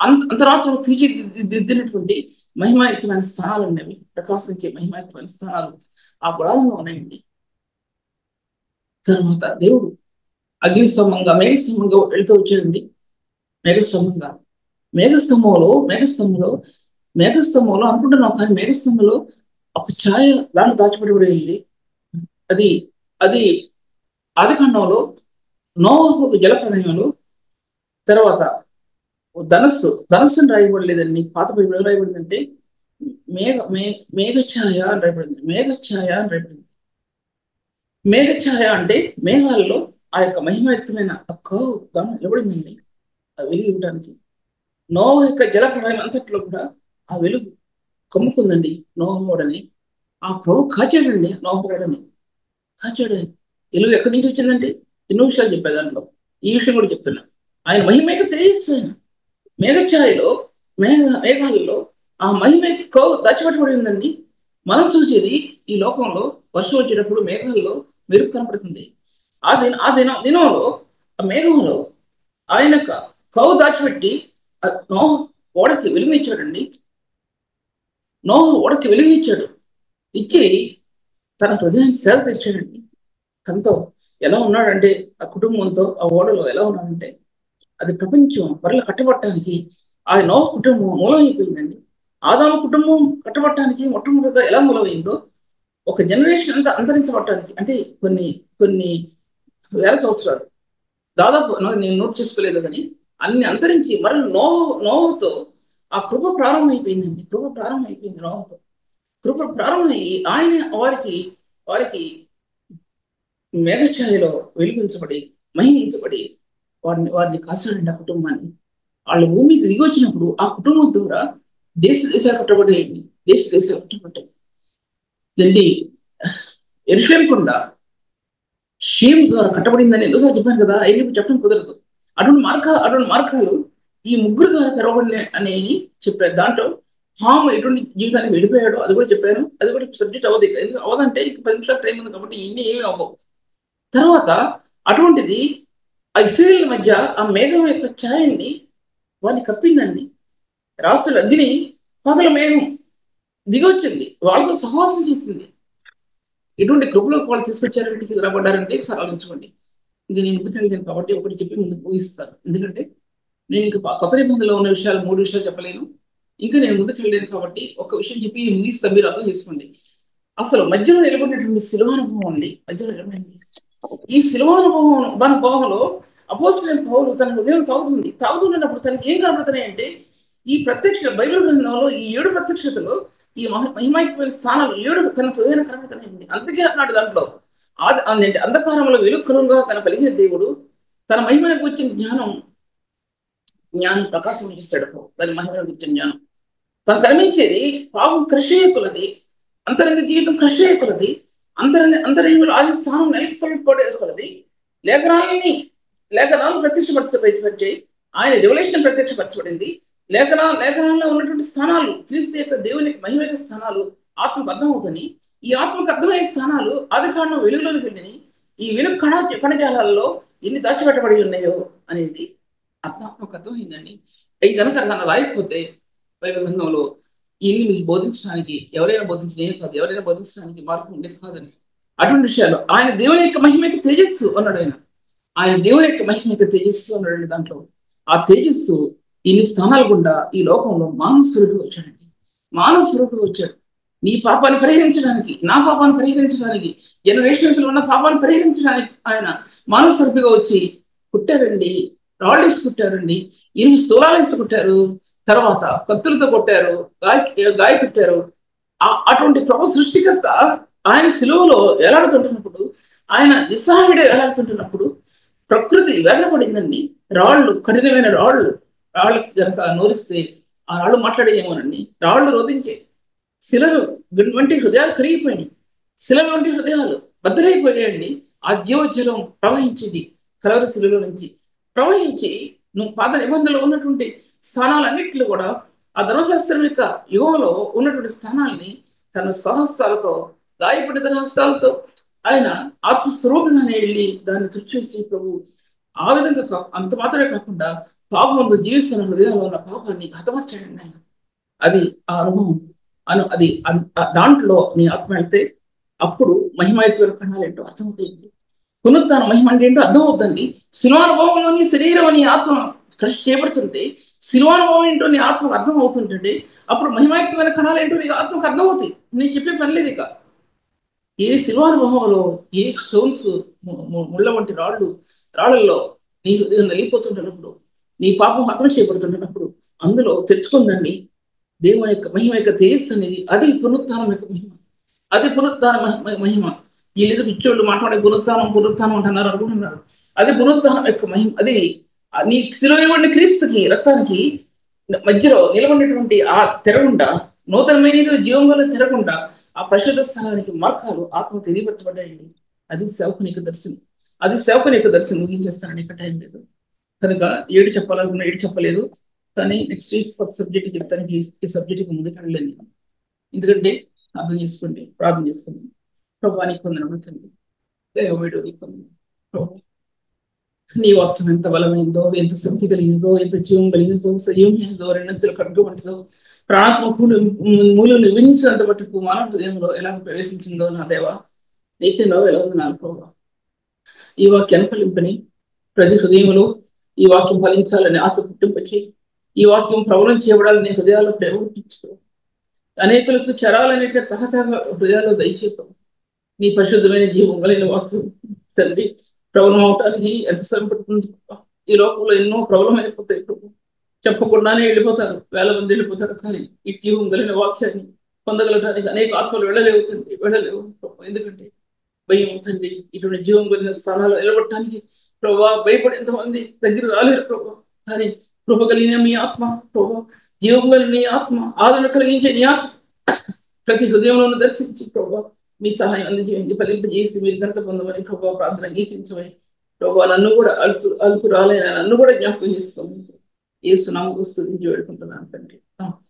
అంతరాత్మ తీర్చిదిద్దినటువంటి మహిమాయుతమైన స్థానాలు ఉన్నవి. ప్రకాశించే మహిమాయుతమైన స్థానాలు ఆ గుడారంలో ఉన్నాయండి. తర్వాత దేవుడు అగ్నిస్తంభంగా మేఘస్తంభంగా వెళ్తూ వచ్చాడండి. మేఘస్తంభంలో అనుకుంటున్నాం, కానీ మేఘస్తంభంలో ఒక ఛాయ దాంట్లో దాచిపెట్టబడింది. అది ఆదికాండంలో నోవహు జలప్రళయంలో, తర్వాత ధనస్సును రాయబడలేదండి. పాత బైబిల్లో రాయబడిందంటే మేఘఛాయ అని రాయబడింది. మేఘఛాయ అంటే మేఘాల్లో ఆ యొక్క మహిమయుక్తమైన దాన్ని నిలబడిందండి ఆ వెలుగు ఇవ్వడానికి. నోవహు యొక్క జలప్రళయం అంతట్లో కూడా ఆ వెలుగు కమ్ముకుందండి నోవహుడని. ఆ ప్రభు కాచాడండి నోవహుడని, కాచాడని. వెలుగు ఎక్కడి నుంచి వచ్చిందంటే ఎన్నో విషయాలు చెప్పారు దాంట్లో. ఈ విషయం కూడా చెప్తున్నా. ఆయన మహిమేక తేజిస్తాను. మేఘాలలో ఆ మహిమేక దాచిపెట్టబడి ఉందండి. మనం చూసేది ఈ లోకంలో వర్షం వచ్చేటప్పుడు మేఘాల్లో మెరుపు కనపడుతుంది. ఆ దినంలో ఆ మేఘంలో ఆయన కౌ దాచిపెట్టి నోహు ఓడకి వెలుగునిచ్చాడండి. ఇచ్చి తన హృదయాన్ని సేద తెచ్చాడండి. తనతో ఎలా ఉన్నాడంటే, ఆ కుటుంబంతో ఆ ఓడలో ఎలా ఉన్నాడంటే, అది ప్రపంచం మరల కట్టబట్టడానికి ఆ నోహు కుటుంబం మూలమైపోయిందండి. ఆదాము కుటుంబం కట్టబట్టడానికి మొట్టమొదటిగా ఎలా మూలమైందో, ఒక జనరేషన్ అంతా అంతరించబట్టడానికి, అంటే కొన్ని వేల సంవత్సరాలు దాదాపు నేను నోట్ చేసుకోలేదు, కానీ అన్ని అంతరించి మరల నోహుతో ఆ కృప ప్రారంభమైపోయిందండి. నోహుతో కృప ప్రారంభమయ్యి ఆయన వారికి మేఘఛాయలో వెలిగించబడి మహిమించబడి వారిని కాసాడండి. ఆ కుటుంబాన్ని వాళ్ళు భూమికి దిగి వచ్చినప్పుడు ఆ కుటుంబం ద్వారా దేశాలు కట్టబడేయండి. దేశాలు కట్టబడ్డాయి. దండి యెరూషలేము కొండ షేమ్ ద్వారా కట్టబడిందని ఎన్నోసార్లు చెప్పాను కదా, అయినప్పుడు చెప్పడం కుదరదు. అటువంటి మార్గాలు ఈ ముగ్గురు ద్వారా తెరవబడిన అనేది చెప్పారు. దాంట్లో హామ్ ఎటువంటి జీవితానికి వెళ్ళిపోయాడో అది కూడా చెప్పాను. అది కూడా సబ్జెక్ట్ అవ్వదు, ఎందుకంటే అవ్వదంటే ఇంక 10 నిమిషాలు టైం ఉంది కాబట్టి ఇన్ని ఏమీ అవ్వవు. తర్వాత అటువంటిది ఆ ఇశ్రాయేలుల మధ్య ఆ మేఘం యొక్క ఛాయని వారిని కప్పిందండి. రాత్రులు అగ్ని, పగల మేఘం దిగొచ్చింది, వాళ్ళతో సహవాసం చేసింది. ఎటువంటి కృపలోకి వాళ్ళు తీసుకొచ్చారంటే నిలబడ్డారంటే ఆలోచించుకోండి. ఇంక నేను ముందుకు వెళ్ళాను కాబట్టి ఒకటి చెప్పి ముందుకు ఊహిస్తాను. ఎందుకంటే నేను ఇంకా కొత్త నిబంధనలో ఉన్న విషయాలు 3 విషయాలు చెప్పలేను. ఇంకా నేను ముందుకు వెళ్ళాను కాబట్టి ఒక విషయం చెప్పి ముగిస్తాను, మీరు అర్థం చేసుకోండి. అసలు మధ్యలో నిలబడినటువంటి శిలువానుభవం అండి. ఈ శిలువానుభవంలో అపోస్తలుడైన పౌలు తన హృదయం తాగుతున్నప్పుడు తనకి ఏం కనబడుతున్నాయంటే, ఈ ప్రత్యక్ష బైబిల్ గ్రంథంలో ఈ 7 ప్రత్యక్షతలో ఈ మహిమాయుక్తమైన స్థానాలు 7 తన హృదయాన్ని కనబడుతున్నాయండి. అందుకే అన్నాడు దాంట్లో అంధకారంలో వెలుగుకరంగా కలిగిన దేవుడు తన మహిమను కూర్చిన జ్ఞానం ప్రకాశం ఇస్తాడు. దాని మహిమను కూర్చిన జ్ఞానం తను కనిపించేది పాపం కృషియకులది, అంతరంగ జీవితం కృషియకులది, అంతరంగంలో ఆది స్థానం నెలకొల్పబడేది. లేఖనాలు ప్రత్యక్షపరచబడి ఆయన రెవల్యూషన్ ప్రత్యక్షపరచబడింది. లేఖనాల్లో ఉన్నటువంటి స్థానాలు క్రీస్తు యొక్క దేవుని మహిమ యొక్క స్థానాలు ఆత్మకు అర్థమవుతాయి. ఈ ఆత్మకు అర్థమయ్యే స్థానాలు ఆదికాండం వెలుగులోకి వెళ్ళినాయి. ఈ వెలుగు కణజాలాల్లో ఎన్ని దాచిపెట్టబడి ఉన్నాయో అనేది ఆత్మకు అర్థమైందండి. అవి కనుక దాన్ని రాయకపోతే బైబిల్ గ్రంథంలో ఇన్ని మీకు బోధించడానికి ఎవరైనా బోధించడానికి మార్గం ఉండేది కాదని. అటువంటి విషయాలు ఆయన దేవుని యొక్క మహిమకి తేజస్సు అన్నాడు. ఆయన దేవుని యొక్క మహిమకి తేజస్సు అన్నాడు. దాంట్లో ఆ తేజస్సు ఇన్ని స్థానాలు గుండా ఈ లోకంలో మానవ స్వరూపంగా వచ్చాడు. నీ పాపాన్ని పరిహరించడానికి, నా పాపాన్ని పరిహరించడానికి, జనరేషన్స్ లో ఉన్న పాపాన్ని పరిహరించడానికి ఆయన మానవ స్వరూపిగా వచ్చి కుట్టారండి, రాళ్ళు వేసి కుట్టారండి, 8 స్థూలాలు వేసి కుట్టారు, తర్వాత కత్తులతో కొట్టారు, గాయ పెట్టారు. అటువంటి ప్రభు సృష్టికర్త ఆయన సిలువలో ఎలాడుతుంటున్నప్పుడు, ఆయన నిస్సహాయుడే ఎలాడుతుంటున్నప్పుడు ప్రకృతి వేదపడిందండి. రాళ్ళు, కఠినమైన రాళ్ళకి కనుక నోరిస్తే ఆ రాళ్ళు మాట్లాడేయేమోనండి. రాళ్ళు రోధించే, శిలలు వంటి హృదయాలు కరిగిపోయినాయి. శిలల వంటి హృదయాలు బద్దలైపోయాయండి. ఆ జీవజలం ప్రవహించింది కలవరి శిలలో నుంచి. ప్రవహించి నువ్వు పాత నిబంధనలో ఉన్నటువంటి స్థానాలన్నింటిలో కూడా ఆ ధర్మశాస్త్రం యొక్క యుగంలో ఉన్నటువంటి స్థానాల్ని తన స్వహస్తాలతో, గాయపడిన తన హస్తాలతో ఆయన ఆత్మస్వరూపంగానే వెళ్ళి దాన్ని తుడిచేసి ప్రభు ఆ విధంగా అంత మాత్రమే కాకుండా పాపంతో జీవిస్తున్న హృదయంలో ఉన్న పాపాన్ని హతమార్చాడండి ఆయన. అది ఆ అనుభవం అది దాంట్లో నీ ఆత్మ వెళ్తే అప్పుడు మహిమాయుతమైన కణాలు ఏంటో అర్థమవుతుంది. పునరుత్థాన మహిమ అంటే ఏంటో అర్థం అవుతుంది. శిల్వానుభవంలోని శరీరం అని ఆత్మ కృషి చేయబడుతుంటే, శిల్వానుభవం ఏంటో నీ ఆత్మకు అర్థం అవుతుంటే అప్పుడు మహిమాయుతమైన కణాలు ఏంటో నీ ఆత్మకు అర్థం అవుతాయి. నేను చెప్పే పని లేదు ఇక. ఏ శిల్వానుభవంలో ఏ స్టోన్స్, ముళ్ళ వంటి రాళ్ళల్లో నీ హృదయం నలిగిపోతుంటున్నప్పుడు, నీ పాపం హతం చేయబడుతుంటున్నప్పుడు అందులో తెచ్చుకుందండి దేవుని యొక్క మహిమ యొక్క తేజస్సు అనేది. అది పునరుత్థానం యొక్క మహిమ. అది పునరుత్థాన మహిమ. వీళ్ళేదో పిచ్చోళ్ళు మాట్లాడే పునరుత్థానం అంటున్నారు అనుకుంటున్నారు. అది పునరుత్థానం యొక్క మహిమ. అది నీ శిలువైన క్రీస్తుకి రక్తానికి మధ్యలో నిలబడినటువంటి ఆ తెరగుండా, నూతనమైన జీవంలో తెరగుండా ఆ పరిశుద్ధ స్థలానికి మార్గాలు ఆత్మ తెలియపరచబడ్డాయండి. అది సేవకుని యొక్క దర్శనం. అది సేవకుని యొక్క దర్శనం. ముగించేస్తానని ఇక్కడ టైం లేదు కనుక 7 చెప్పాలనుకున్నా 7 చెప్పలేదు. కానీ నెక్స్ట్ వీక్ కొత్త సబ్జెక్ట్ చెప్తాను. ఈ సబ్జెక్ట్కి ముందుకు వెళ్ళలేను నేను. ఎందుకంటే అర్థం చేసుకోండి, ప్రార్థన చేసుకోండి. ప్రభానికి కొందరు తండ్రి, దేవమేడు కొందరు. నీ వాక్యం ఎంత బలమైందో, ఎంత శక్తి కలిగినదో, ఎంత జీవం కలిగినదో, సజీవమైనదో, రెండంచుల ఖడ్గం వంటిదో, ప్రాణాత్మకుడు మూలను వివరించినంత మటుకు మానవ హృదయంలో ఎలా ప్రవేశించిందో నా దేవా, నీకే నో ఎలా ఉంది నా ప్రభావ. ఈ వాక్యాన్ని ఫలింపని ప్రతి హృదయంలో ఈ వాక్యం ఫలించాలని ఆశ పుట్టింపచి, ఈ వాక్యం ప్రబలం చేయబడాలని హృదయాల్లో ప్రేమ పుట్టించుకో, అనేకులకు చరాలనే తహతహ హృదయాల్లో దయచేపు. నీ పరిశుద్ధమైన జీవం కలిగిన వాక్యం తండ్రి ప్రబలం అవటానికి ఎంత శ్రమ పడుతుంది. ఈ లోకంలో ఎన్నో ప్రబలమైపోతాయి ప్రభు, చెప్పకుండానే వెళ్ళిపోతారు, వేల మంది వెళ్ళిపోతారు. కానీ ఈ జీవం కలిగిన వాక్యాన్ని పొందగలటానికి అనేక ఆత్మలు వెళ్ళలేవు తండ్రి, వెళ్ళలేవు. ఎందుకంటే భయం తండ్రి. ఇటువంటి జీవం కలిగిన స్థానాలు నిలబడటానికి ప్రభావ భయపడి ఎంతమంది దగ్గర రాలేరు ప్రభావ. కానీ కృప కలిగిన మీ ఆత్మ ప్రభావ, జీవం కలిగిన నీ ఆత్మ, ఆదరణ కలిగించే నీ ఆత్మ ప్రతి హృదయంలోనూ దర్శించి ప్రభావ మీ సహాయం అందజేయండి. ఫలింపజేసి మీరు ఘనత పొందమని ప్రభావ ప్రార్థన అంగీకరించమని ప్రభావ నన్ను కూడా అల్పు రాలైన నన్ను కూడా జ్ఞాపకం చేసుకోమని యేసు నామములో స్తుతించి వేడుకుంటున్నాను తండ్రి.